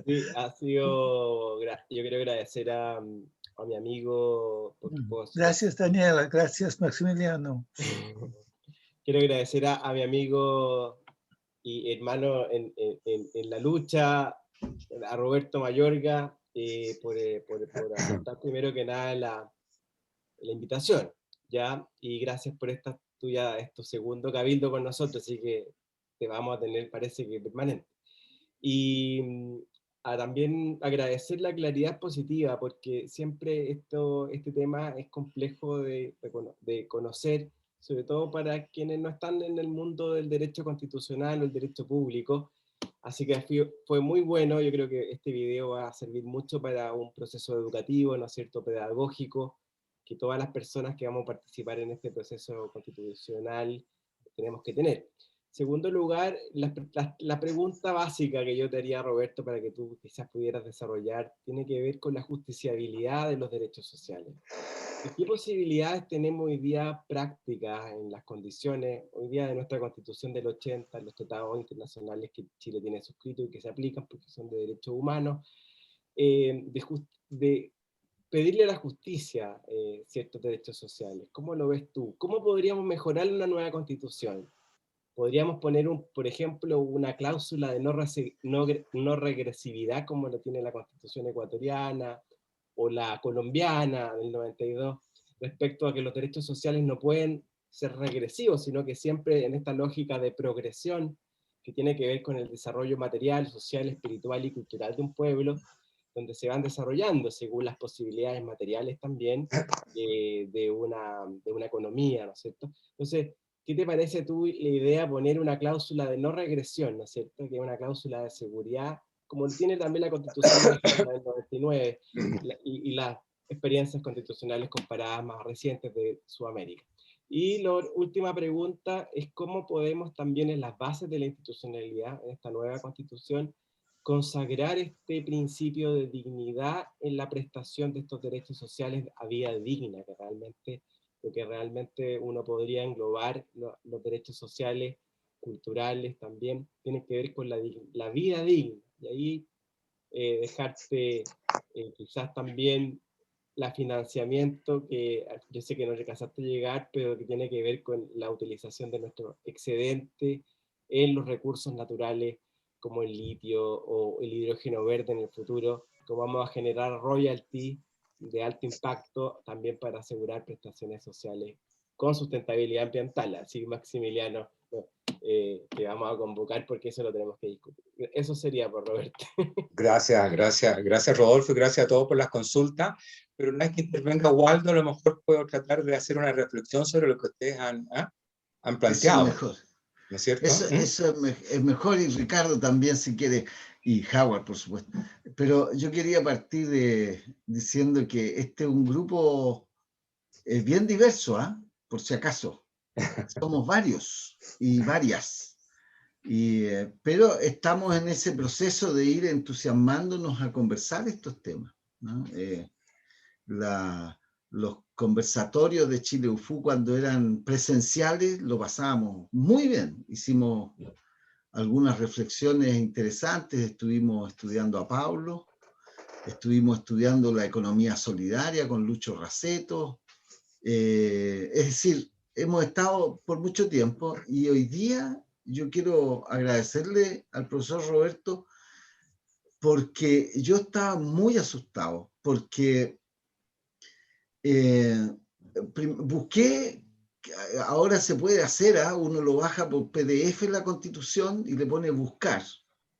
Sí, ha sido, yo quiero agradecer a mi amigo. Gracias, Daniela, gracias, Maximiliano. Quiero agradecer a mi amigo y hermano en la lucha, a Roberto Mayorga, por aceptar primero que nada la invitación, ¿ya? Y gracias por tu segundo cabildo con nosotros, así que te vamos a tener, parece que permanente. Y también agradecer la claridad positiva, porque siempre este tema es complejo de conocer, sobre todo para quienes no están en el mundo del derecho constitucional o el derecho público. Así que fue muy bueno. Yo creo que este video va a servir mucho para un proceso educativo, ¿no es cierto?, pedagógico, que todas las personas que vamos a participar en este proceso constitucional tenemos que tener. Segundo lugar, la pregunta básica que yo te haría, Roberto, para que tú quizás pudieras desarrollar, tiene que ver con la justiciabilidad de los derechos sociales. ¿Qué posibilidades tenemos hoy día prácticas en las condiciones, hoy día de nuestra Constitución del 80, los tratados internacionales que Chile tiene suscritos y que se aplican porque son de derechos humanos, de pedirle a la justicia ciertos derechos sociales? ¿Cómo lo ves tú? ¿Cómo podríamos mejorar una nueva Constitución? Podríamos poner, por ejemplo, una cláusula de no regresividad, como lo tiene la Constitución ecuatoriana o la colombiana del 92, respecto a que los derechos sociales no pueden ser regresivos, sino que siempre en esta lógica de progresión que tiene que ver con el desarrollo material, social, espiritual y cultural de un pueblo, donde se van desarrollando según las posibilidades materiales también de una economía, ¿no es cierto? Entonces, ¿qué te parece tú la idea de poner una cláusula de no regresión, ¿no es cierto?, que es una cláusula de seguridad, como tiene también la Constitución del 99 y las experiencias constitucionales comparadas más recientes de Sudamérica? Y la última pregunta es cómo podemos también en las bases de la institucionalidad, en esta nueva Constitución, consagrar este principio de dignidad en la prestación de estos derechos sociales a vida digna, que realmente, lo que realmente uno podría englobar, los derechos sociales, culturales también, tienen que ver con la vida digna. Y ahí dejarte quizás también la financiamiento, que yo sé que no alcanzaste a llegar, pero que tiene que ver con la utilización de nuestro excedente en los recursos naturales, como el litio o el hidrógeno verde en el futuro, que vamos a generar royalty de alto impacto también para asegurar prestaciones sociales con sustentabilidad ambiental. Así, Maximiliano, te vamos a convocar porque eso lo tenemos que discutir. Eso sería por Roberto. Gracias Rodolfo, y gracias a todos por las consultas. Pero una vez que intervenga Waldo, a lo mejor puedo tratar de hacer una reflexión sobre lo que ustedes han planteado. Eso es mejor. ¿No es cierto? Eso es mejor, y Ricardo también si quiere, y Howard por supuesto. Pero yo quería partir diciendo que este es un grupo bien diverso, por si acaso. Somos varios y varias. Pero estamos en ese proceso de ir entusiasmándonos a conversar estos temas, ¿no? Los conversatorios de Chile UFU, cuando eran presenciales, lo pasábamos muy bien. Hicimos algunas reflexiones interesantes, estuvimos estudiando a Paulo, estuvimos estudiando la economía solidaria con Lucho Raceto. Es decir, hemos estado por mucho tiempo, y hoy día yo quiero agradecerle al profesor Roberto, porque yo estaba muy asustado, porque busqué, ahora se puede hacer, uno lo baja por PDF la Constitución y le pone buscar,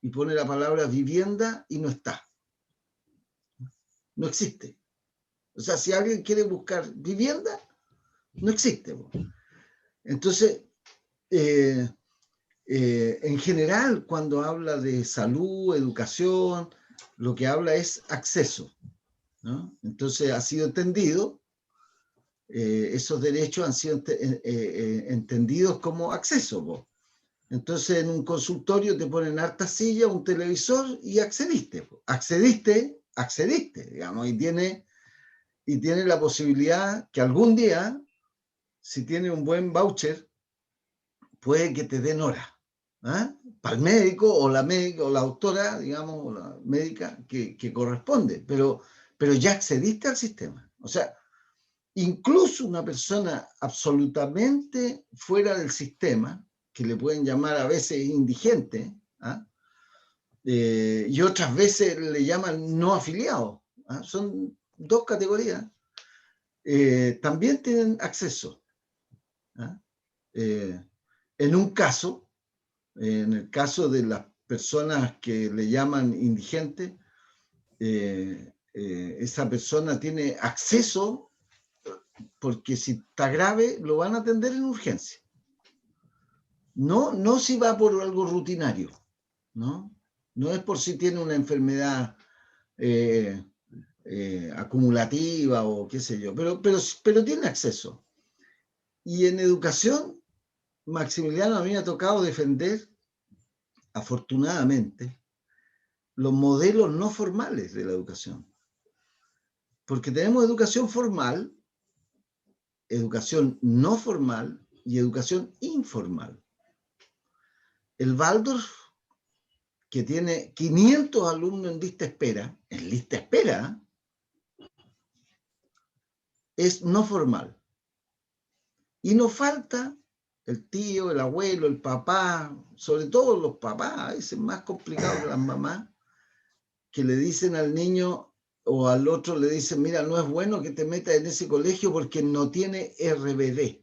y pone la palabra vivienda y no está. No existe. O sea, si alguien quiere buscar vivienda, no existe. Entonces, en general, cuando habla de salud, educación, lo que habla es acceso, ¿no? Entonces ha sido entendido, esos derechos han sido entendidos como acceso, po. Entonces en un consultorio te ponen harta silla, un televisor y accediste, po. Accediste, digamos, y tiene la posibilidad que algún día, si tiene un buen voucher, puede que te den hora, para el médico o la médica o la doctora, digamos, o la médica que corresponde, pero ya accediste al sistema. O sea, incluso una persona absolutamente fuera del sistema, que le pueden llamar a veces indigente, y otras veces le llaman no afiliado, son dos categorías, también tienen acceso. En un caso, en el caso de las personas que le llaman indigentes, esa persona tiene acceso porque si está grave lo van a atender en urgencia. No si va por algo rutinario, ¿no? No es por si tiene una enfermedad acumulativa o qué sé yo, pero tiene acceso. Y en educación, Maximiliano, a mí me ha tocado defender, afortunadamente, los modelos no formales de la educación. Porque tenemos educación formal, educación no formal y educación informal. El Waldorf, que tiene 500 alumnos en lista espera, es no formal. Y nos falta el tío, el abuelo, el papá, sobre todo los papás, a veces más complicado que las mamás, que le dicen al niño o al otro, le dicen, mira, no es bueno que te metas en ese colegio porque no tiene RBD.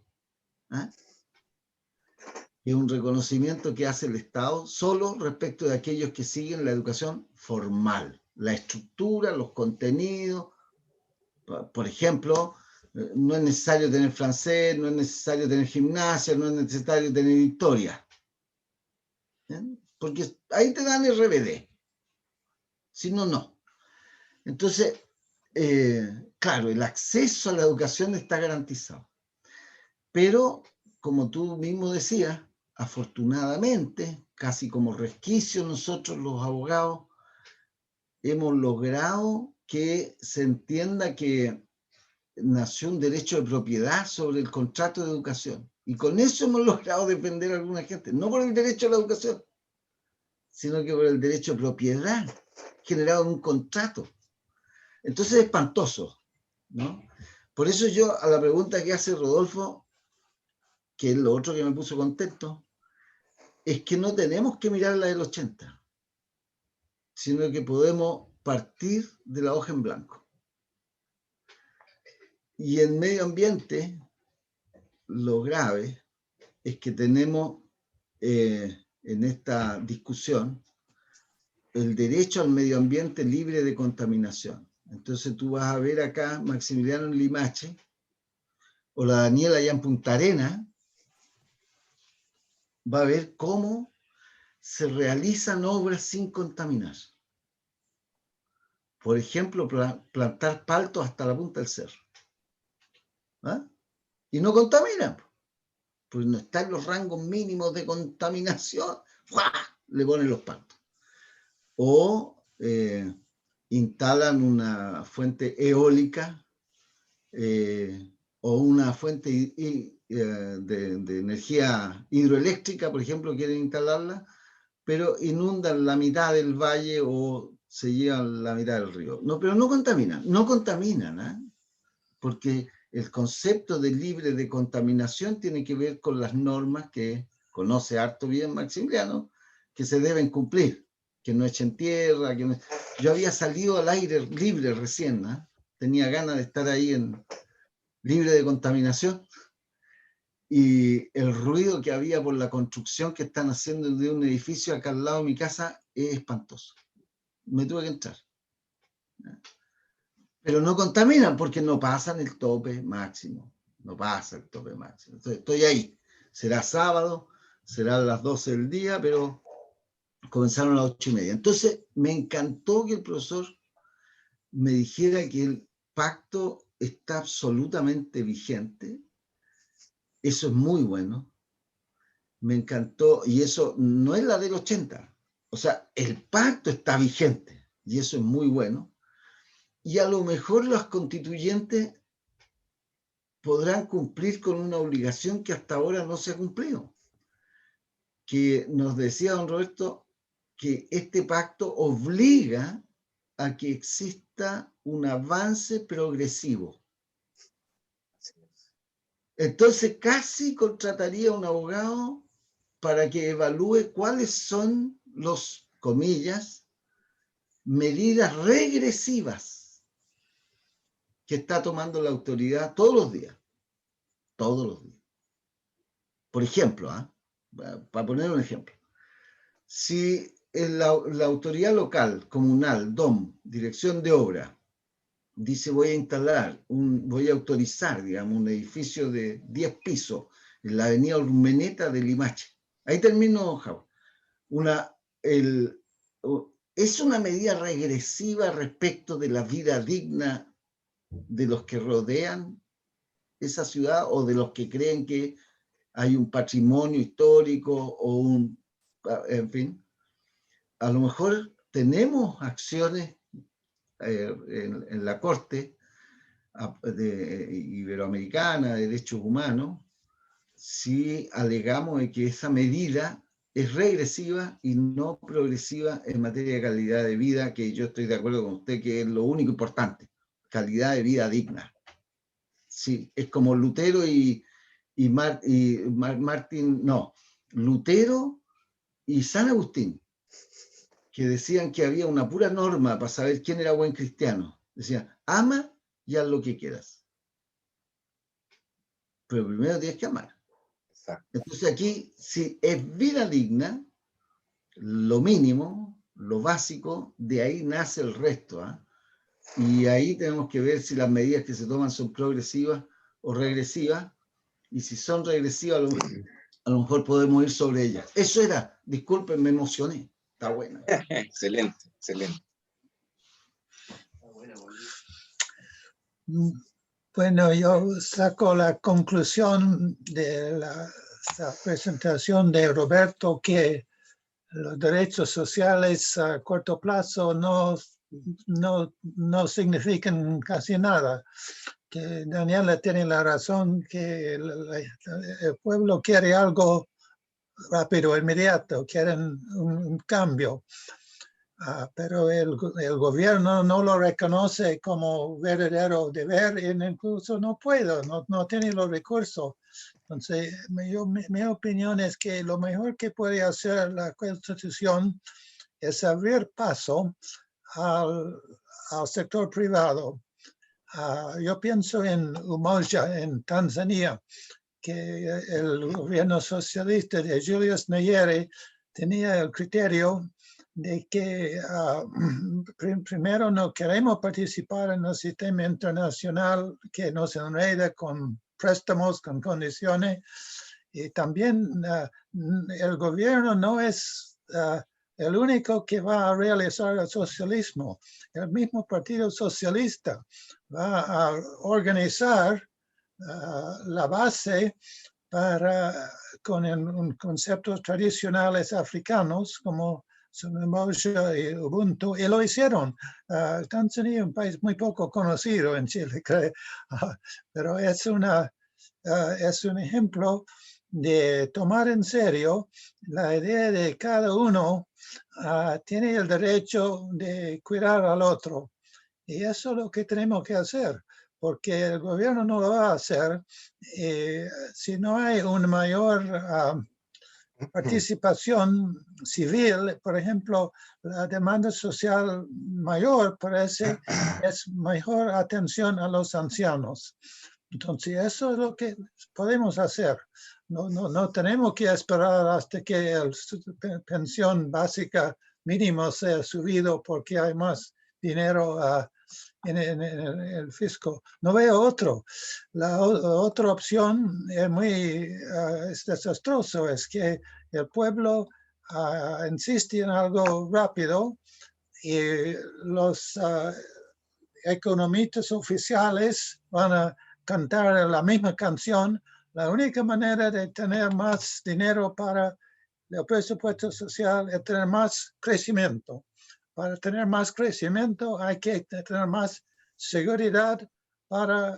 Es un reconocimiento que hace el Estado solo respecto de aquellos que siguen la educación formal, la estructura, los contenidos. Por ejemplo, no es necesario tener francés, no es necesario tener gimnasia, no es necesario tener historia. Porque ahí te dan RBD. Si no, no. Entonces, claro, el acceso a la educación está garantizado. Pero, como tú mismo decías, afortunadamente, casi como resquicio nosotros los abogados, hemos logrado que se entienda que nació un derecho de propiedad sobre el contrato de educación. Y con eso hemos logrado defender a alguna gente, no por el derecho a la educación, sino que por el derecho de propiedad generado en un contrato. Entonces es espantoso, ¿no? Por eso yo, a la pregunta que hace Rodolfo, que es lo otro que me puso contento, es que no tenemos que mirar la del 80, sino que podemos partir de la hoja en blanco. Y en medio ambiente, lo grave es que tenemos en esta discusión el derecho al medio ambiente libre de contaminación. Entonces tú vas a ver acá Maximiliano en Limache, o la Daniela allá en Punta Arenas, va a ver cómo se realizan obras sin contaminar. Por ejemplo, plantar paltos hasta la punta del cerro. ¿Ah? Y no contaminan, pues no están los rangos mínimos de contaminación, ¡fua! Le ponen los paltos. O instalan una fuente eólica o una fuente de energía hidroeléctrica, por ejemplo, quieren instalarla, pero inundan la mitad del valle o se llevan la mitad del río. No, pero no contaminan, ¿eh? Porque el concepto de libre de contaminación tiene que ver con las normas que conoce harto bien Maximiliano, que se deben cumplir, que no echen tierra. Que no... Yo había salido al aire libre recién, ¿eh? Tenía ganas de estar ahí en libre de contaminación, y el ruido que había por la construcción que están haciendo de un edificio acá al lado de mi casa es espantoso. Me tuve que entrar. Pero no contaminan porque no pasan el tope máximo. No pasa el tope máximo. Entonces, estoy ahí. Será sábado, serán las 12 del día, pero comenzaron a las 8:30. Entonces, me encantó que el profesor me dijera que el pacto está absolutamente vigente. Eso es muy bueno. Me encantó. Y eso no es la del 80. O sea, el pacto está vigente. Y eso es muy bueno. Y a lo mejor los constituyentes podrán cumplir con una obligación que hasta ahora no se ha cumplido. Que nos decía don Roberto que este pacto obliga a que exista un avance progresivo. Entonces casi contrataría a un abogado para que evalúe cuáles son los, comillas, medidas regresivas que está tomando la autoridad todos los días. Todos los días. Por ejemplo, para poner un ejemplo, si la autoridad local, comunal, DOM, Dirección de Obra, dice voy a instalar, voy a autorizar, digamos, un edificio de 10 pisos en la avenida Urmeneta de Limache. Ahí termino, Jau. Es una medida regresiva respecto de la vida digna de los que rodean esa ciudad o de los que creen que hay un patrimonio histórico o en fin. A lo mejor tenemos acciones en la Corte Iberoamericana de Derechos Humanos si alegamos de que esa medida es regresiva y no progresiva en materia de calidad de vida, que yo estoy de acuerdo con usted que es lo único importante, calidad de vida digna. Sí, es como Lutero Lutero y San Agustín, que decían que había una pura norma para saber quién era buen cristiano. Decían, ama y haz lo que quieras. Pero primero tienes que amar. Exacto. Entonces aquí, si es vida digna, lo mínimo, lo básico, de ahí nace el resto, ¿eh? Y ahí tenemos que ver si las medidas que se toman son progresivas o regresivas, y si son regresivas, a lo mejor podemos ir sobre ellas. Eso era, disculpen, me emocioné. Está buena. Excelente, excelente. Bueno, yo saco la conclusión de la presentación de Roberto que los derechos sociales a corto plazo no no significan casi nada. Que Daniela tiene la razón que el pueblo quiere algo rápido, inmediato, quieren un cambio. Pero el gobierno no lo reconoce como verdadero deber y incluso no puede, no tiene los recursos. Entonces, mi opinión es que lo mejor que puede hacer la Constitución es abrir paso al sector privado. Yo pienso en Umoja, en Tanzania, que el gobierno socialista de Julius Nyerere tenía el criterio de que primero no queremos participar en el sistema internacional que nos enreda con préstamos, con condiciones, y también el gobierno no es el único que va a realizar el socialismo. El mismo Partido Socialista va a organizar la base con conceptos tradicionales africanos como Umoja y Ubuntu, y lo hicieron. Tanzania es un país muy poco conocido en Chile, creo, pero es un ejemplo de tomar en serio la idea de cada uno tiene el derecho de cuidar al otro. Y eso es lo que tenemos que hacer, porque el gobierno no lo va a hacer si no hay una mayor participación civil. Por ejemplo, la demanda social mayor parece es mejor atención a los ancianos. Entonces, eso es lo que podemos hacer. No tenemos que esperar hasta que la pensión básica mínima sea subido porque hay más dinero en el fisco. No veo otro. La otra opción es desastroso, es que el pueblo insiste en algo rápido y los economistas oficiales van a cantar la misma canción. La única manera de tener más dinero para el presupuesto social es tener más crecimiento. Para tener más crecimiento hay que tener más seguridad para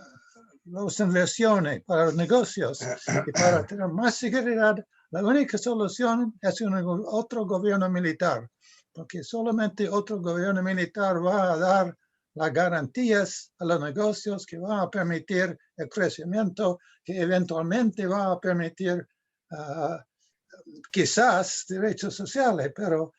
las inversiones, para los negocios. Y para tener más seguridad, la única solución es otro gobierno militar, porque solamente otro gobierno militar va a dar las garantías a los negocios que van a permitir el crecimiento, que eventualmente va a permitir quizás derechos sociales, pero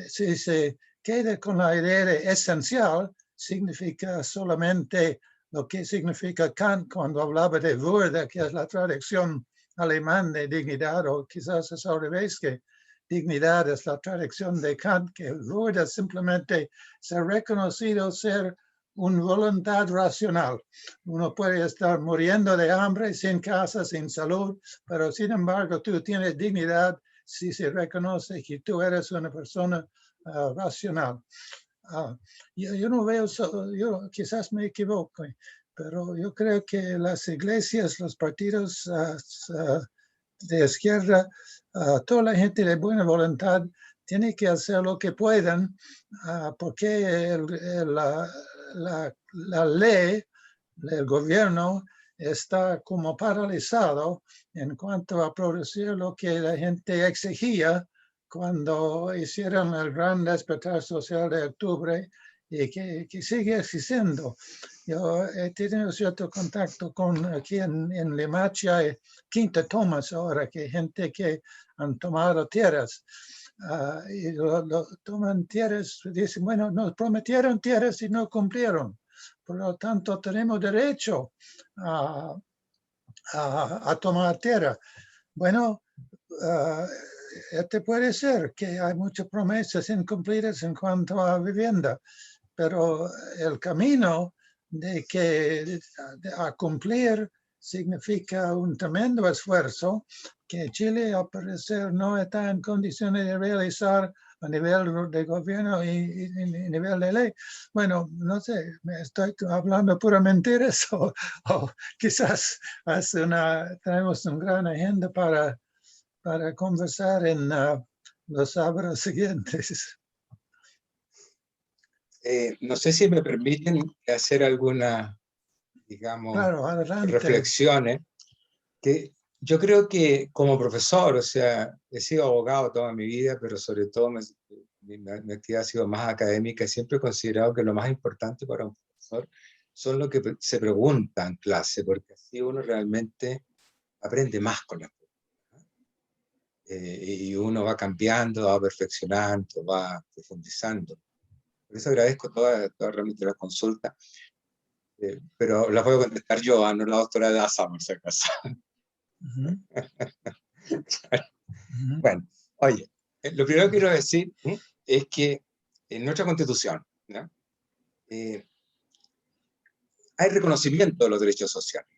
si se queda con la idea de esencial, significa solamente lo que significa Kant cuando hablaba de Würde, que es la traducción alemán de dignidad, o quizás es al revés, que dignidad es la traducción de Kant, que Würde simplemente se ha reconocido ser una voluntad racional. Uno puede estar muriendo de hambre, sin casa, sin salud, pero sin embargo tú tienes dignidad si se reconoce que tú eres una persona racional. Yo no veo, yo quizás me equivoco, pero yo creo que las iglesias, los partidos de izquierda, toda la gente de buena voluntad tiene que hacer lo que puedan, porque la ley, el gobierno está como paralizado en cuanto a producir lo que la gente exigía cuando hicieron el gran despertar social de octubre y que sigue existiendo. Yo he tenido cierto contacto con aquí en Limache y Quinta Thomas ahora, que hay gente que han tomado tierras. Y lo toman tierras, dicen, bueno, nos prometieron tierras y no cumplieron. Por lo tanto, tenemos derecho a tomar tierra. Bueno, puede ser que hay muchas promesas incumplidas en cuanto a vivienda, pero el camino a cumplir significa un tremendo esfuerzo que Chile, al parecer, no está en condiciones de realizar a nivel de gobierno y nivel de ley. Bueno, no sé, me estoy hablando pura mentiras o quizás tenemos una gran agenda para conversar en los sábados siguientes. no sé si me permiten hacer alguna, digamos, Claro, adelante. reflexiones, que yo creo que como profesor, o sea, he sido abogado toda mi vida, pero sobre todo mi actividad ha sido más académica y siempre he considerado que lo más importante para un profesor son lo que se pregunta en clase, porque así uno realmente aprende más con las preguntas. Y uno va cambiando, va perfeccionando, va profundizando. Por eso agradezco toda realmente la consulta, pero la puedo contestar yo, no la doctora Daza, por si acaso. Ujú. Bueno, oye, lo primero que quiero decir es que en nuestra Constitución, ¿no? Hay reconocimiento de los derechos sociales,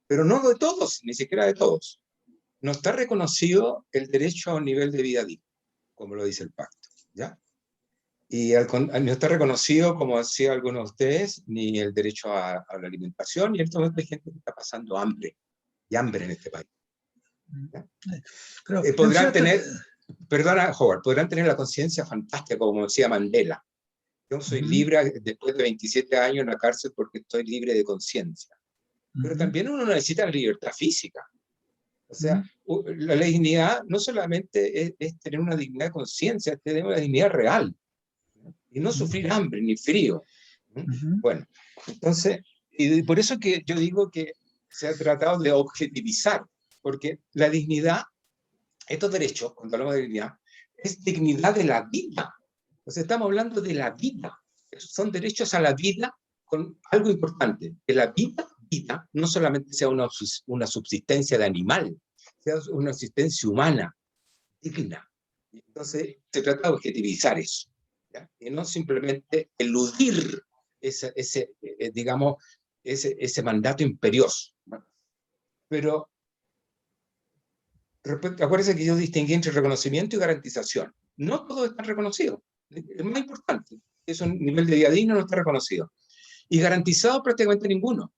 pero no de todos, ni siquiera de todos. No está reconocido el derecho a un nivel de vida digno, como lo dice el pacto, ¿ya? Y no está reconocido, como decía algunos de ustedes, ni el derecho a la alimentación, y en este momento hay gente que está pasando hambre, y hambre en este país. Podrán tener, perdona, Howard, podrán tener la conciencia fantástica, como decía Mandela. Yo soy libre después de 27 años en la cárcel porque estoy libre de conciencia. Pero también uno necesita la libertad física. O sea, la dignidad no solamente es tener una dignidad de conciencia, es tener una dignidad real. Y no sufrir hambre ni frío. Bueno, entonces, y por eso que yo digo que se ha tratado de objetivizar, porque la dignidad, estos derechos, cuando hablamos de dignidad, es dignidad de la vida. O sea, estamos hablando de la vida. Son derechos a la vida con algo importante, que la vida no solamente sea una subsistencia de animal, sea una existencia humana, digna. Entonces, se trata de objetivizar eso, ¿ya? Y no simplemente eludir digamos, ese mandato imperioso, ¿no? Pero, acuérdense que yo distinguí entre reconocimiento y garantización. No todos están reconocidos. Es más importante. Es un nivel de vida digno, no está reconocido. Y garantizado prácticamente ninguno.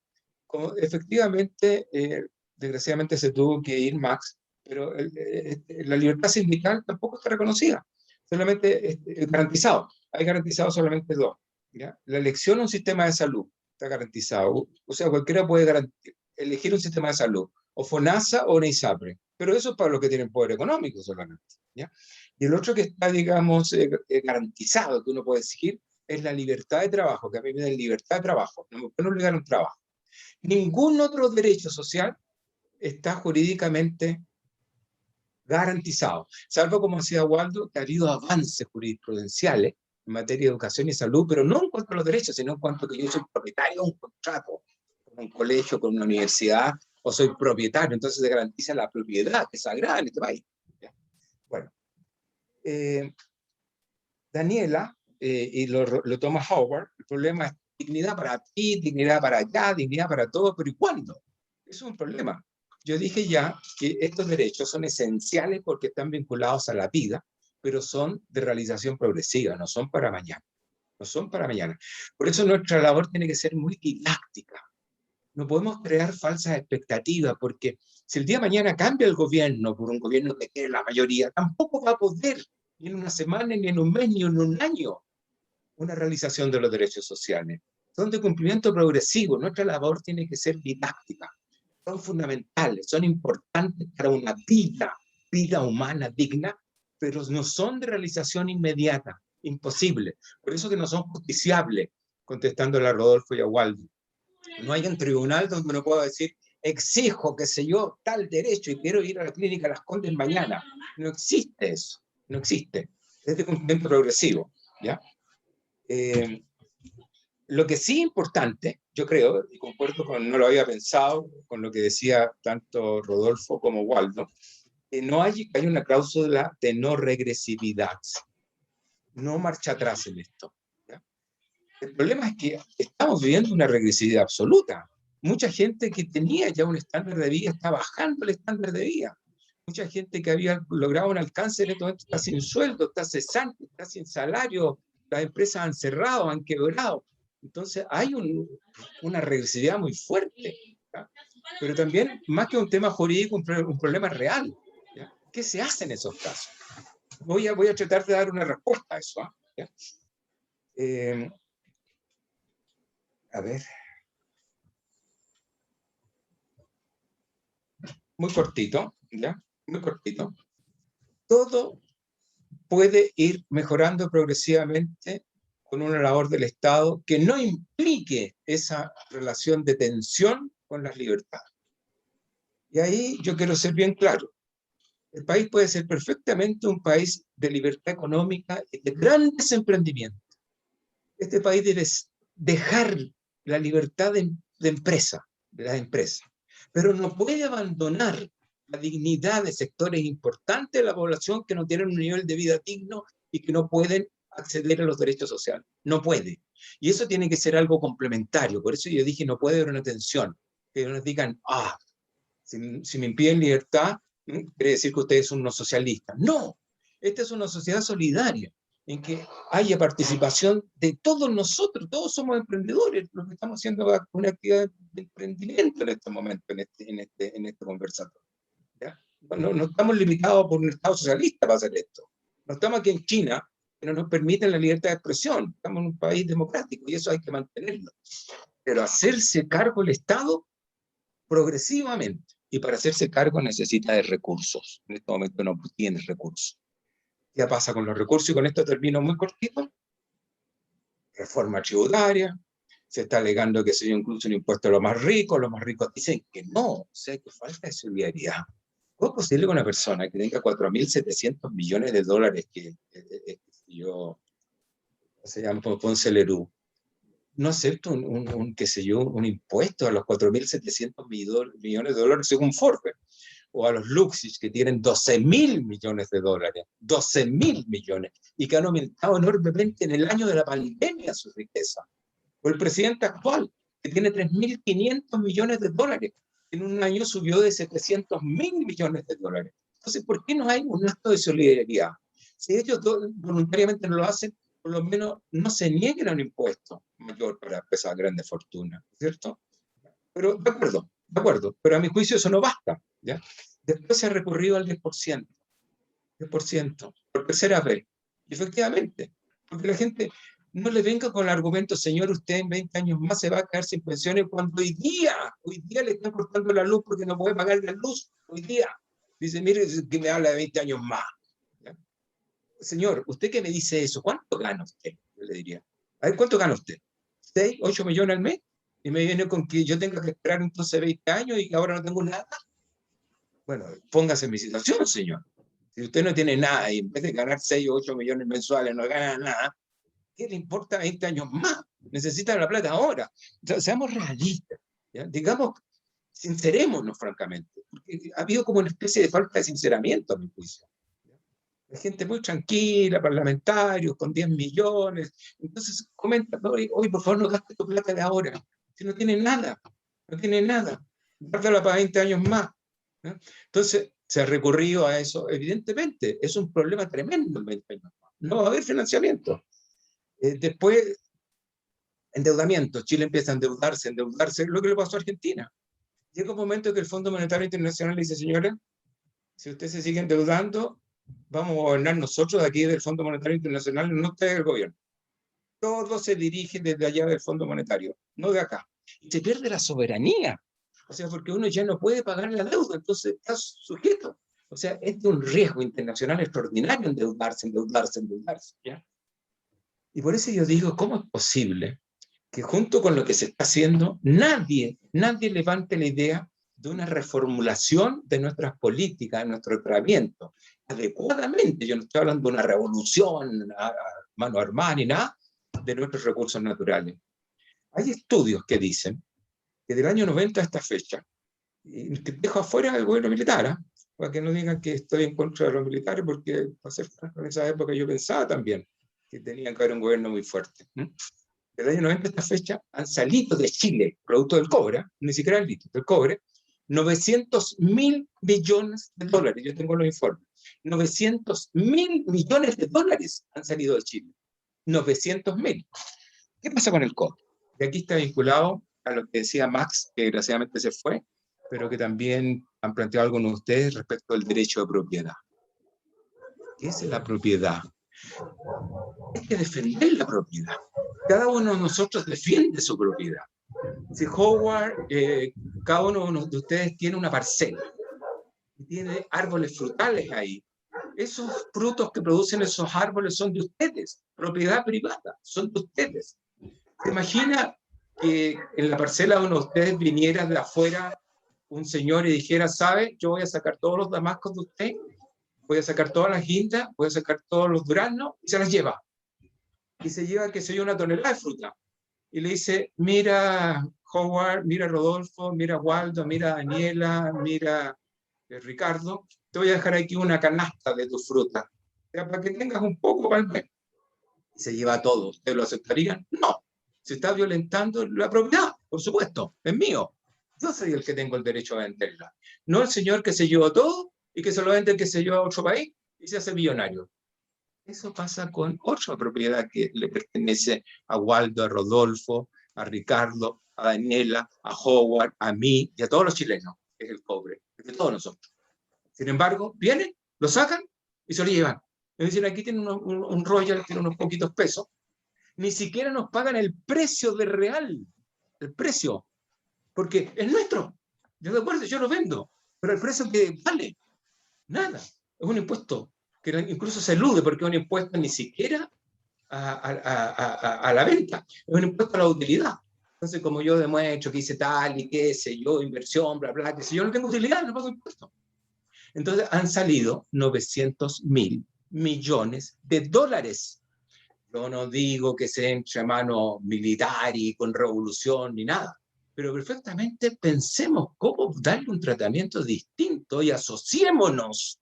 Como efectivamente, desgraciadamente se tuvo que ir Max, pero la libertad sindical tampoco está reconocida, solamente garantizado. Hay garantizado solamente dos, ¿ya? La elección a un sistema de salud está garantizado, o sea, cualquiera puede elegir un sistema de salud, o FONASA o NEISAPRE, pero eso es para los que tienen poder económico solamente, ¿ya? Y el otro que está, digamos, garantizado, que uno puede exigir, es la libertad de trabajo, que a mí me da libertad de trabajo, no me pueden obligar a un trabajo. Ningún otro derecho social está jurídicamente garantizado, salvo, como decía Waldo, que ha habido avances jurisprudenciales en materia de educación y salud, pero no en cuanto a los derechos, sino en cuanto a que yo soy propietario de un contrato con un colegio, con una universidad, o soy propietario, entonces se garantiza la propiedad, que es sagrada en este país. Bueno, Daniela, y lo toma Howard, el problema es dignidad para ti, dignidad para allá, dignidad para todo, pero ¿y cuándo? Eso es un problema. Yo dije ya que estos derechos son esenciales porque están vinculados a la vida, pero son de realización progresiva, no son para mañana. No son para mañana. Por eso nuestra labor tiene que ser muy didáctica. No podemos crear falsas expectativas, porque si el día de mañana cambia el gobierno por un gobierno que quiere la mayoría, tampoco va a poder, ni en una semana, ni en un mes, ni en un año, una realización de los derechos sociales. Son de cumplimiento progresivo. Nuestra labor tiene que ser didáctica. Son fundamentales, son importantes para una vida humana digna, pero no son de realización inmediata, imposible. Por eso que no son justiciables, contestándole a Rodolfo y a Waldo. No hay un tribunal donde uno pueda decir, exijo, qué sé yo, tal derecho y quiero ir a la clínica Las Condes mañana. No existe eso, no existe. Es de cumplimiento progresivo, ¿ya? Lo que sí es importante, yo creo, y concuerdo con, no lo había pensado, con lo que decía tanto Rodolfo como Waldo, que no hay una cláusula de no regresividad. No marcha atrás en esto, ¿ya? El problema es que estamos viviendo una regresividad absoluta. Mucha gente que tenía ya un estándar de vida está bajando el estándar de vida. Mucha gente que había logrado un alcance en este momento está sin sueldo, está cesante, está sin salario, las empresas han cerrado, han quebrado. Entonces hay una regresividad muy fuerte, ¿ya? Pero también, más que un tema jurídico, un problema real, ¿ya? ¿Qué se hace en esos casos? Voy a tratar de dar una respuesta a eso, ¿ya? A ver. Muy cortito, ¿ya? Muy cortito. Todo puede ir mejorando progresivamente con una labor del Estado que no implique esa relación de tensión con las libertades. Y ahí yo quiero ser bien claro. El país puede ser perfectamente un país de libertad económica y de grandes emprendimientos. Este país debe dejar la libertad de empresa, de las empresas, pero no puede abandonar la dignidad de sectores importantes de la población que no tienen un nivel de vida digno y que no pueden acceder a los derechos sociales. No puede. Y eso tiene que ser algo complementario. Por eso yo dije, no puede haber una tensión. Que nos digan, si me impiden libertad, quiere decir que ustedes son unos socialistas. No, esta es una sociedad solidaria, en que haya participación de todos nosotros, todos somos emprendedores, lo que estamos haciendo es una actividad de emprendimiento en este momento, en este conversatorio. ¿Ya? No estamos limitados por un Estado socialista para hacer esto. No estamos aquí en China, que no nos permiten la libertad de expresión. Estamos en un país democrático y eso hay que mantenerlo. Pero hacerse cargo el Estado progresivamente. Y para hacerse cargo necesita de recursos. En este momento no tiene recursos. ¿Qué pasa con los recursos? Y con esto termino muy cortito. Reforma tributaria. Se está alegando que se dio incluso un impuesto a los más ricos dicen que no. O sea, que falta de solidaridad. ¿Cómo es posible que una persona que tenga 4.700 millones de dólares se llama Ponce Lerú, no acepta un impuesto a los 4.700 millones de dólares según Forbes, o a los Luxich que tienen 12.000 millones de dólares, 12.000 millones, y que han aumentado enormemente en el año de la pandemia su riqueza, o el presidente actual, que tiene 3.500 millones de dólares, en un año subió de 700.000 millones de dólares. Entonces, ¿por qué no hay un acto de solidaridad? Si ellos voluntariamente no lo hacen, por lo menos no se nieguen a un impuesto mayor para esas grandes fortunas, ¿cierto? Pero, de acuerdo, pero a mi juicio eso no basta, ¿ya? Después se ha recurrido al 10%, por tercera vez. Y efectivamente, porque la gente no le venga con el argumento, señor, usted en 20 años más se va a quedar sin pensiones, cuando hoy día le están cortando la luz porque no puede pagar la luz, hoy día. Dice, mire, que me habla de 20 años más. ¿Ya? Señor, ¿usted qué me dice eso? ¿Cuánto gana usted? Yo le diría. A ver, ¿cuánto gana usted? ¿6, 8 millones al mes? Y me viene con que yo tenga que esperar entonces 20 años y que ahora no tengo nada. Bueno, póngase en mi situación, señor. Si usted no tiene nada y en vez de ganar 6 o 8 millones mensuales no gana nada, ¿qué le importa 20 años más? Necesitan la plata ahora. O sea, seamos realistas. ¿Ya? Digamos, sincerémonos francamente. Porque ha habido como una especie de falta de sinceramiento a mi juicio. La gente muy tranquila, parlamentarios, con 10 millones. Entonces comentan, oye, por favor no gaste tu plata de ahora. Si no tiene nada, guárdala para 20 años más. ¿No? Entonces, se ha recurrido a eso. Evidentemente, es un problema tremendo el 20 años más. No va a haber financiamiento. Después, endeudamiento. Chile empieza a endeudarse, lo que le pasó a Argentina. Llega un momento que el Fondo Monetario Internacional dice, señora, si usted se sigue endeudando, vamos a gobernar nosotros de aquí del Fondo Monetario Internacional, no usted del gobierno. Todo se dirige desde allá del Fondo Monetario, no de acá. Y se pierde la soberanía. O sea, porque uno ya no puede pagar la deuda, entonces está sujeto. O sea, es de un riesgo internacional extraordinario endeudarse, ¿ya? Y por eso yo digo, ¿cómo es posible que junto con lo que se está haciendo, nadie levante la idea de una reformulación de nuestras políticas, de nuestro tratamiento, adecuadamente? Yo no estoy hablando de una revolución a mano armada ni nada, de nuestros recursos naturales. Hay estudios que dicen que del año 90 a esta fecha, y que dejo afuera el gobierno militar, para que no digan que estoy en contra de los militares, porque en esa época yo pensaba también que tenían que haber un gobierno muy fuerte. Del año 90 a esta fecha han salido de Chile, producto del cobre, ni siquiera el litio, del cobre, 900.000 millones de dólares. Yo tengo los informes. 900.000 millones de dólares han salido de Chile. 900.000. ¿Qué pasa con el cobre? Y aquí está vinculado a lo que decía Max, que desgraciadamente se fue, pero que también han planteado algunos de ustedes respecto al derecho de propiedad. ¿Qué es la propiedad? Hay que defender la propiedad. Cada uno de nosotros defiende su propiedad. Si Howard, cada uno de ustedes tiene una parcela y tiene árboles frutales ahí, esos frutos que producen esos árboles son de ustedes, propiedad privada, son de ustedes. ¿Se imagina que en la parcela de uno de ustedes viniera de afuera un señor y dijera, ¿sabe? Yo voy a sacar todos los damascos de usted, voy a sacar todas las guindas, voy a sacar todos los duraznos, y se las lleva. Y se lleva, qué sé yo, 1 tonelada de fruta. Y le dice, mira Howard, mira Rodolfo, mira Waldo, mira Daniela, mira Ricardo, te voy a dejar aquí una canasta de tus frutas, para que tengas un poco para el mes. Y se lleva todo. ¿Ustedes lo aceptarían? No. Se está violentando la propiedad, por supuesto, es mío. Yo soy el que tengo el derecho a venderla. No el señor que se llevó todo y que se lo vende el que se lleva a otro país y se hace millonario. Eso pasa con otra propiedad que le pertenece a Waldo, a Rodolfo, a Ricardo, a Daniela, a Howard, a mí y a todos los chilenos. Es el cobre, es de todos nosotros. Sin embargo, vienen, lo sacan y se lo llevan. Es decir, aquí tienen un royal, tienen unos poquitos pesos. Ni siquiera nos pagan el precio de real. El precio. Porque es nuestro. Yo de acuerdo, yo lo vendo. Pero el precio que vale, nada. Es un impuesto que incluso se elude porque es un impuesto ni siquiera a la venta. Es un impuesto a la utilidad. Entonces, como yo demuestro que hice tal y qué sé yo, inversión, bla, bla, que si yo no tengo utilidad, no pago impuesto. Entonces, han salido 900.000 millones de dólares. Yo no digo que se entre a mano militar y con revolución ni nada, pero perfectamente pensemos cómo darle un tratamiento distinto y asociémonos.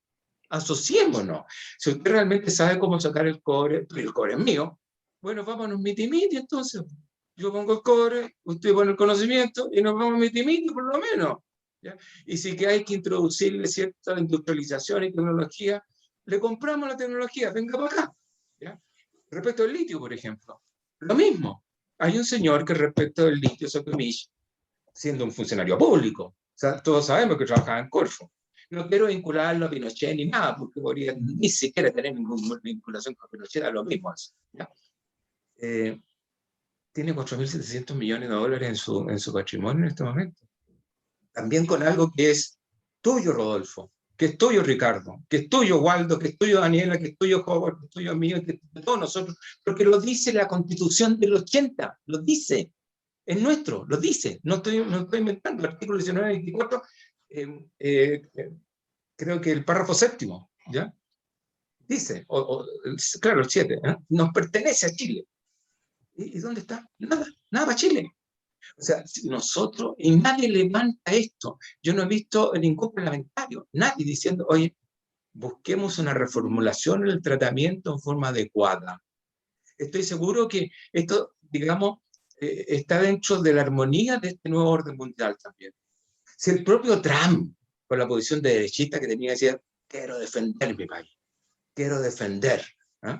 Asociémonos. Si usted realmente sabe cómo sacar el cobre es mío, bueno, vámonos miti-miti entonces. Yo pongo el cobre, usted pone el conocimiento y nos vamos miti-miti por lo menos. ¿Ya? Y si que hay que introducirle cierta industrialización y tecnología, le compramos la tecnología, venga para acá. ¿Ya? Respecto al litio, por ejemplo, lo mismo. Hay un señor que respecto del litio, Sotomich, siendo un funcionario público, o sea, todos sabemos que trabajaba en Corfo. No quiero vincularlo a Pinochet ni nada, porque podría ni siquiera tener ninguna vinculación con Pinochet, a lo mismo. ¿Ya? Tiene 4.700 millones de dólares en su patrimonio en este momento. También con algo que es tuyo, Rodolfo, que es tuyo, Ricardo, que es tuyo, Waldo, que es tuyo, Daniela, que es tuyo, Howard, que es tuyo, mío, que es de todos nosotros, porque lo dice la Constitución del 80, lo dice, es nuestro, lo dice, no estoy inventando, el artículo 19-24, creo que el párrafo 7º, ¿ya? Dice, claro, el 7, ¿eh? Nos pertenece a Chile. ¿Y dónde está? Nada, nada para Chile. O sea, nosotros, y nadie levanta esto. Yo no he visto ningún parlamentario, nadie diciendo, oye, busquemos una reformulación en el tratamiento en forma adecuada. Estoy seguro que esto, digamos, está dentro de la armonía de este nuevo orden mundial también. Si el propio Trump, con la posición de derechista que tenía, decía, quiero defender mi país, quiero defender. ¿Eh?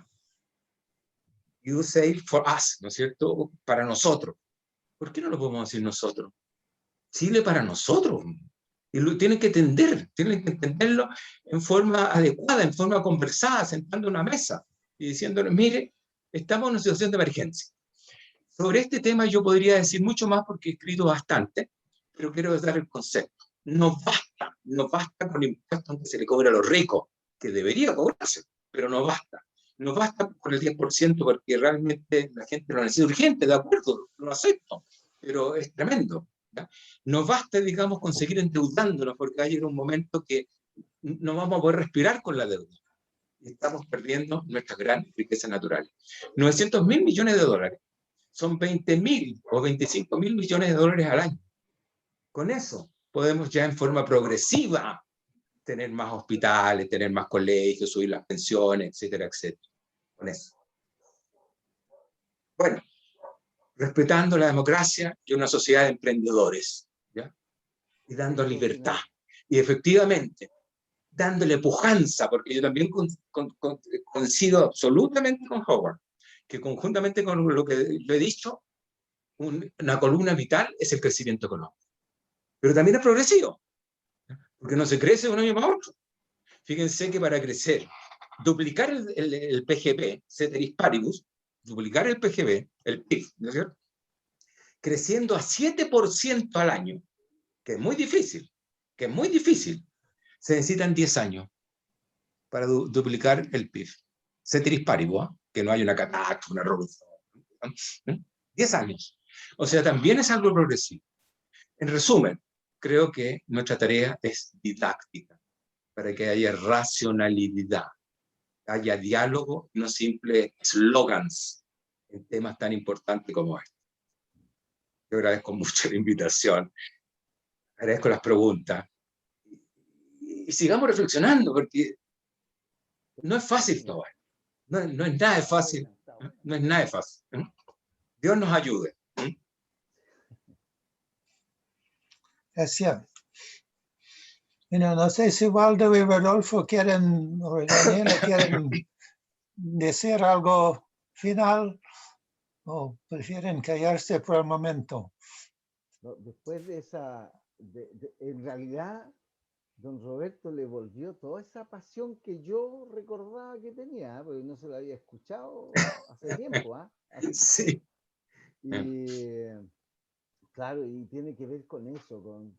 You say for us, ¿no es cierto? Para nosotros. ¿Por qué no lo podemos decir nosotros? Chile para nosotros. Y lo tienen que entenderlo en forma adecuada, en forma conversada, sentando en una mesa y diciéndonos, mire, estamos en una situación de emergencia. Sobre este tema yo podría decir mucho más porque he escrito bastante, pero quiero dar el concepto. No basta con el impuesto que se le cobra a los ricos, que debería cobrarse, pero no basta. No basta con el 10% porque realmente la gente lo necesita urgente, de acuerdo, lo acepto, pero es tremendo. ¿Ya? No basta, digamos, conseguir endeudándonos porque va a llegar un momento que no vamos a poder respirar con la deuda. Estamos perdiendo nuestras grandes riquezas naturales. 900.000 millones de dólares son 20.000 o 25.000 millones de dólares al año. Con eso podemos ya en forma progresiva tener más hospitales, tener más colegios, subir las pensiones, etcétera, etcétera. Con eso. Bueno, respetando la democracia y una sociedad de emprendedores, ¿ya? Y dando libertad. Y efectivamente, dándole pujanza, porque yo también coincido absolutamente con Howard, que conjuntamente con lo que le he dicho, una columna vital es el crecimiento económico. Pero también es progresivo, porque no se crece de un año para otro. Fíjense que para crecer duplicar el PGB, ceteris paribus, duplicar el PGB, el PIB, ¿no es cierto? Creciendo a 7% al año, que es muy difícil, se necesitan 10 años para duplicar el PIB. Ceteris paribus, que no hay una catástrofe, una revolución. 10 años. O sea, también es algo progresivo. En resumen, creo que nuestra tarea es didáctica, para que haya racionalidad, haya diálogo, no simples slogans en temas tan importantes como este. Yo agradezco mucho la invitación, agradezco las preguntas, y sigamos reflexionando, porque no es fácil todo esto. No es nada de fácil, no es nada de fácil. Dios nos ayude. Es cierto. Bueno, no sé si Waldo y Rodolfo quieren, o Daniela quieren decir algo final o prefieren callarse por el momento. Después de esa, en realidad, don Roberto le volvió toda esa pasión que yo recordaba que tenía, porque no se la había escuchado hace tiempo. Sí. Y claro, y tiene que ver con eso, con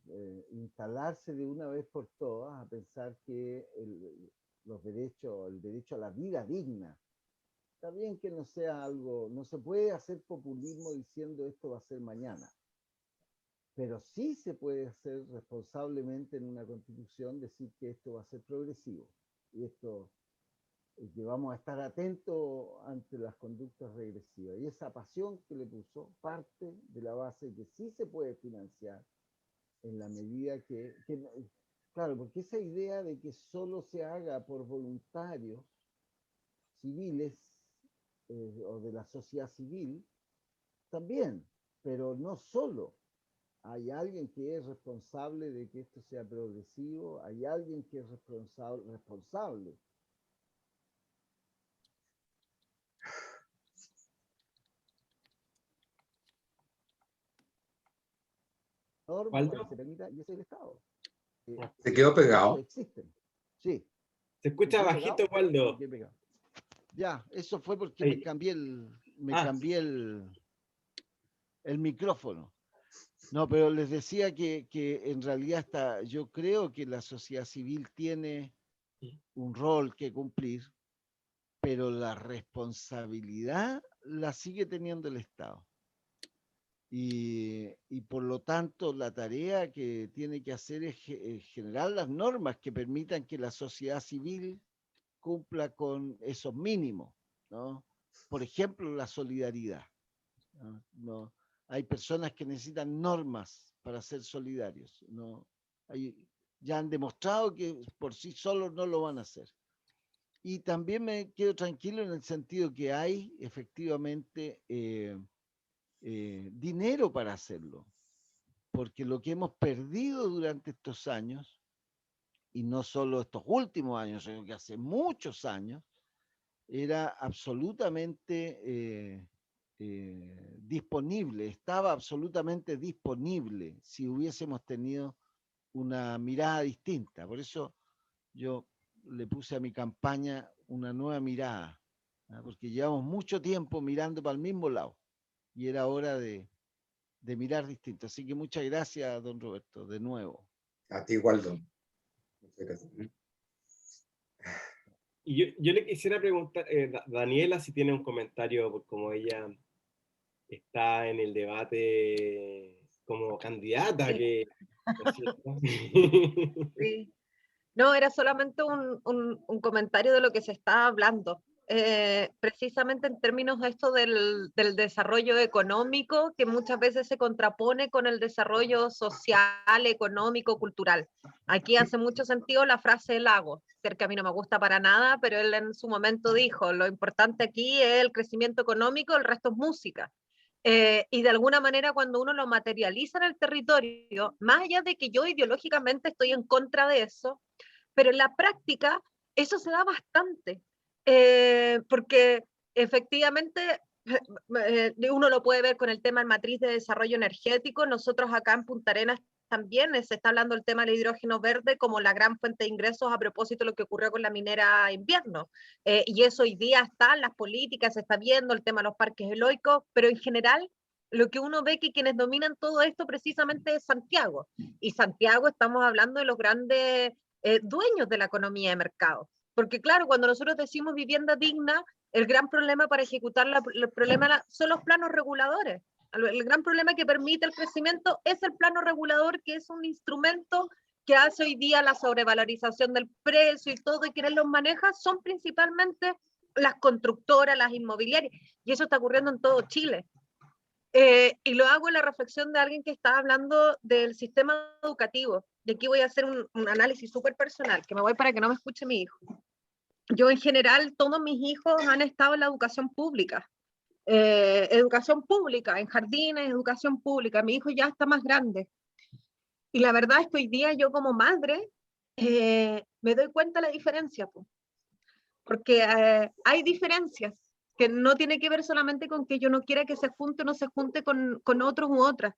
instalarse de una vez por todas a pensar que el derecho a la vida digna, está bien que no sea algo, no se puede hacer populismo diciendo esto va a ser mañana, pero sí se puede hacer responsablemente en una constitución decir que esto va a ser progresivo, y esto, que vamos a estar atentos ante las conductas regresivas. Y esa pasión que le puso parte de la base que sí se puede financiar en la medida que claro, porque esa idea de que solo se haga por voluntarios civiles o de la sociedad civil, también, pero no solo. Hay alguien que es responsable de que esto sea progresivo, hay alguien que es responsable. Normas para que se permita, y ese es el Estado. Se quedó pegado. Existen. Sí. Se escucha bajito, Waldo. Ya, eso fue porque me cambié el micrófono. No, pero les decía que en realidad yo creo que la sociedad civil tiene un rol que cumplir, pero la responsabilidad la sigue teniendo el Estado. Y por lo tanto la tarea que tiene que hacer es generar las normas que permitan que la sociedad civil cumpla con esos mínimos, ¿no? Por ejemplo, la solidaridad, ¿no? Hay personas que necesitan normas para ser solidarios, ¿no? Ya han demostrado que por sí solos no lo van a hacer. Y también me quedo tranquilo en el sentido que hay efectivamente dinero para hacerlo, porque lo que hemos perdido durante estos años, y no solo estos últimos años, sino que hace muchos años, era absolutamente disponible, estaba absolutamente disponible si hubiésemos tenido una mirada distinta. Por eso yo le puse a mi campaña una nueva mirada, porque llevamos mucho tiempo mirando para el mismo lado y era hora de mirar distinto. Así que muchas gracias, don Roberto, de nuevo. A ti, Waldo. Y yo le quisiera preguntar, Daniela, si tiene un comentario, como ella está en el debate como candidata. Sí. Que, sí. No, era solamente un comentario de lo que se está hablando. Precisamente en términos de esto del desarrollo económico, que muchas veces se contrapone con el desarrollo social, económico, cultural. Aquí hace mucho sentido la frase Lagos, que a mí no me gusta para nada, pero él en su momento dijo, lo importante aquí es el crecimiento económico, el resto es música. Y de alguna manera cuando uno lo materializa en el territorio, más allá de que yo ideológicamente estoy en contra de eso, pero en la práctica eso se da bastante. Porque efectivamente uno lo puede ver con el tema en matriz de desarrollo energético. Nosotros acá en Punta Arenas también se está hablando del tema del hidrógeno verde como la gran fuente de ingresos a propósito de lo que ocurrió con la minera invierno. Y eso hoy día está en las políticas, se está viendo el tema de los parques eólicos, pero en general lo que uno ve que quienes dominan todo esto precisamente es Santiago. Y Santiago estamos hablando de los grandes dueños de la economía de mercado. Porque claro, cuando nosotros decimos vivienda digna, el gran problema para ejecutar el problema son los planos reguladores. El gran problema que permite el crecimiento es el plano regulador, que es un instrumento que hace hoy día la sobrevalorización del precio y todo, y quienes los maneja son principalmente las constructoras, las inmobiliarias, y eso está ocurriendo en todo Chile. Y lo hago en la reflexión de alguien que está hablando del sistema educativo, y aquí voy a hacer un análisis súper personal, que me voy para que no me escuche mi hijo. Yo en general, todos mis hijos han estado en la educación pública, en jardines, educación pública. Mi hijo ya está más grande. Y la verdad es que hoy día yo como madre me doy cuenta de la diferencia, porque hay diferencias que no tiene que ver solamente con que yo no quiera que se junte o no se junte con otros u otras,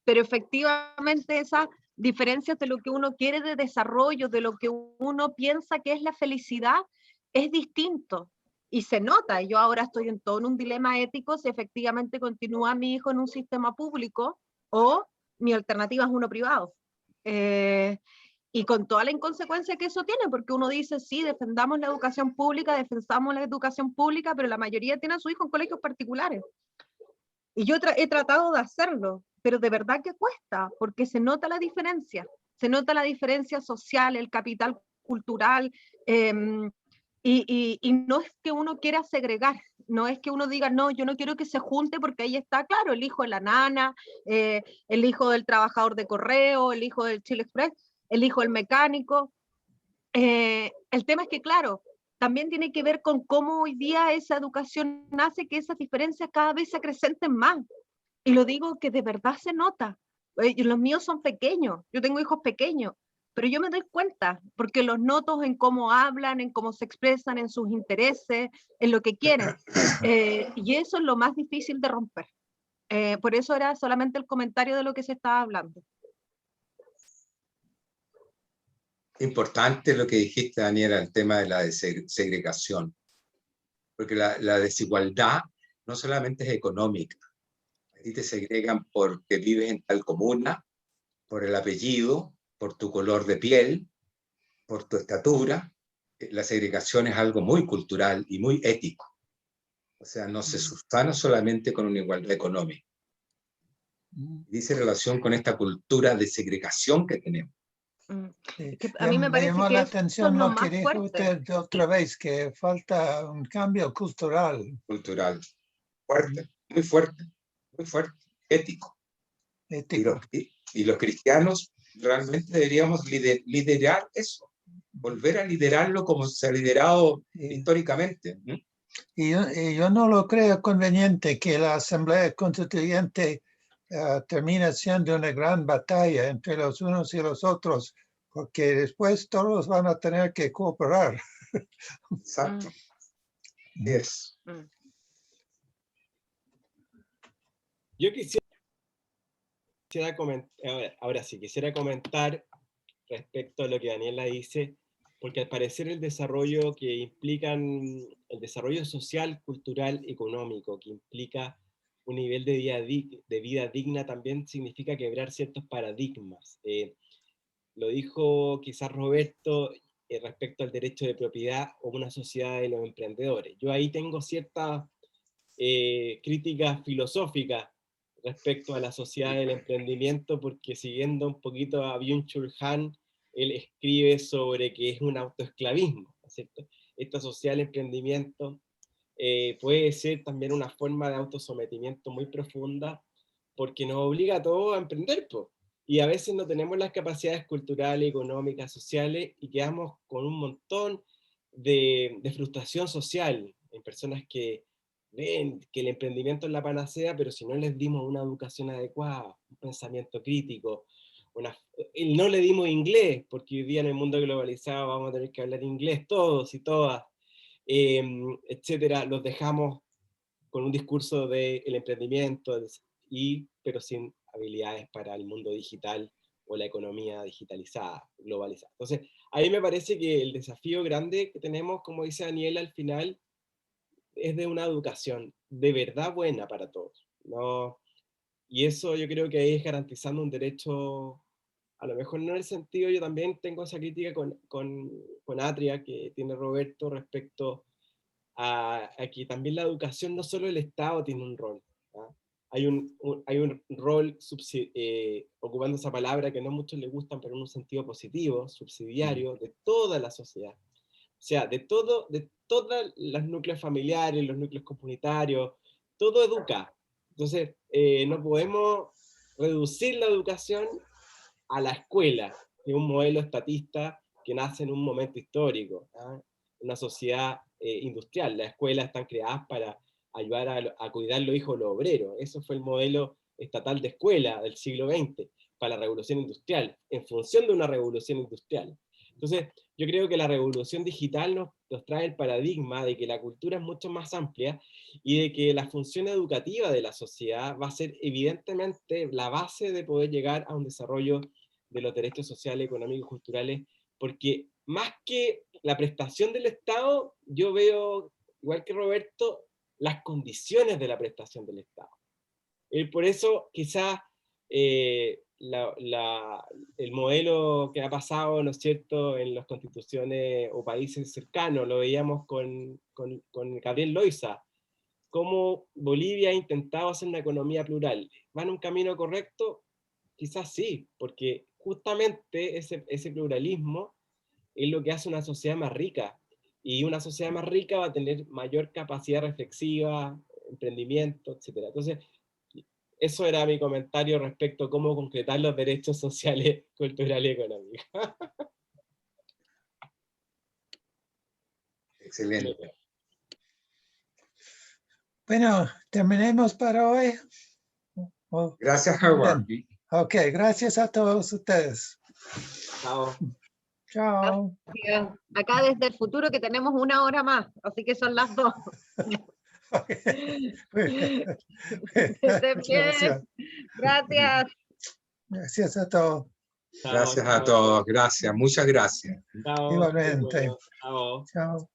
pero efectivamente esas diferencias de lo que uno quiere de desarrollo, de lo que uno piensa que es la felicidad, es distinto. Y se nota, yo ahora estoy en todo un dilema ético si efectivamente continúa mi hijo en un sistema público o mi alternativa es uno privado. Y con toda la inconsecuencia que eso tiene, porque uno dice, sí, defendamos la educación pública, pero la mayoría tiene a su hijo en colegios particulares. Y yo he tratado de hacerlo, pero de verdad que cuesta, porque se nota la diferencia social, el capital cultural, y no es que uno quiera segregar, no es que uno diga, no, yo no quiero que se junte, porque ahí está, claro, el hijo de la nana, el hijo del trabajador de correo, el hijo del Chile Express, el hijo del mecánico. El tema es que, claro, también tiene que ver con cómo hoy día esa educación hace que esas diferencias cada vez se acrecenten más. Y lo digo que de verdad se nota. Los míos son pequeños, yo tengo hijos pequeños, pero yo me doy cuenta, porque los noto en cómo hablan, en cómo se expresan, en sus intereses, en lo que quieren. Y eso es lo más difícil de romper. Por eso era solamente el comentario de lo que se estaba hablando. Importante lo que dijiste, Daniela, el tema de la segregación, porque la desigualdad no solamente es económica. A ti te segregan porque vives en tal comuna, por el apellido, por tu color de piel, por tu estatura. La segregación es algo muy cultural y muy ético. O sea, no se subsana solamente con una igualdad económica. Dice relación con esta cultura de segregación que tenemos. Sí. A mí me parece llamó que la eso atención es lo lo que más dijo fuerte. usted de otra vez, que falta un cambio cultural. Cultural. Fuerte, muy fuerte, muy fuerte, ético. Ético. Y los cristianos realmente deberíamos liderar eso, volver a liderarlo como se ha liderado históricamente. Y yo no lo creo conveniente que la Asamblea Constituyente termine siendo una gran batalla entre los unos y los otros, porque después todos van a tener que cooperar. Exacto. Yes. Yo quisiera comentar, ahora sí, quisiera comentar respecto a lo que Daniela dice, porque al parecer el desarrollo que implican, el desarrollo social, cultural, económico, que implica un nivel de vida digna, también significa quebrar ciertos paradigmas. Lo dijo quizás Roberto respecto al derecho de propiedad o una sociedad de los emprendedores. Yo ahí tengo cierta crítica filosófica respecto a la sociedad del emprendimiento, porque siguiendo un poquito a Byung-Chul Han, él escribe sobre que es un autoesclavismo, ¿no es cierto? Esta sociedad del emprendimiento puede ser también una forma de autosometimiento muy profunda, porque nos obliga a todos a emprender, pues. Y a veces no tenemos las capacidades culturales, económicas, sociales, y quedamos con un montón de frustración social en personas que ven que el emprendimiento es la panacea, pero si no les dimos una educación adecuada, un pensamiento crítico, no le dimos inglés, porque hoy día en el mundo globalizado vamos a tener que hablar inglés todos y todas, etcétera, los dejamos con un discurso del emprendimiento, pero sin habilidades para el mundo digital o la economía digitalizada, globalizada. Entonces, ahí me parece que el desafío grande que tenemos, como dice Daniela al final, es de una educación de verdad buena para todos, ¿no? Y eso yo creo que ahí es garantizando un derecho, a lo mejor no en el sentido, yo también tengo esa crítica con Atria que tiene Roberto respecto a que también la educación, no solo el Estado tiene un rol, ¿ah? Hay un rol, ocupando esa palabra que no a muchos les gustan, pero en un sentido positivo, subsidiario, de toda la sociedad. O sea, de todos los núcleos familiares, los núcleos comunitarios, todo educa. Entonces, no podemos reducir la educación a la escuela, que es un modelo estatista que nace en un momento histórico, ¿ah? Una sociedad industrial. Las escuelas están creadas para ayudar a cuidar los hijos de los obreros. Eso fue el modelo estatal de escuela del siglo XX, para la revolución industrial, en función de una revolución industrial. Entonces, yo creo que la revolución digital nos trae el paradigma de que la cultura es mucho más amplia y de que la función educativa de la sociedad va a ser evidentemente la base de poder llegar a un desarrollo de los derechos sociales, económicos y culturales, porque más que la prestación del Estado, yo veo, igual que Roberto, las condiciones de la prestación del Estado. Por eso quizás el modelo que ha pasado, ¿no es cierto?, en las constituciones o países cercanos, lo veíamos con Gabriel Loiza, cómo Bolivia ha intentado hacer una economía plural. ¿Va en un camino correcto? Quizás sí, porque justamente ese pluralismo es lo que hace una sociedad más rica, y una sociedad más rica va a tener mayor capacidad reflexiva, emprendimiento, etc. Entonces, eso era mi comentario respecto a cómo concretar los derechos sociales, culturales y económicos. Excelente. Bueno, terminemos para hoy. Gracias, Howard. Bien. Ok, gracias a todos ustedes. Chao. Chao. Acá desde el futuro que tenemos 1 hora más, así que son las 2. Okay. Que estén bien. Gracias. Gracias. Gracias a todos. Gracias a todos. Gracias. Muchas gracias. Chao. Igualmente. Chao. Chao.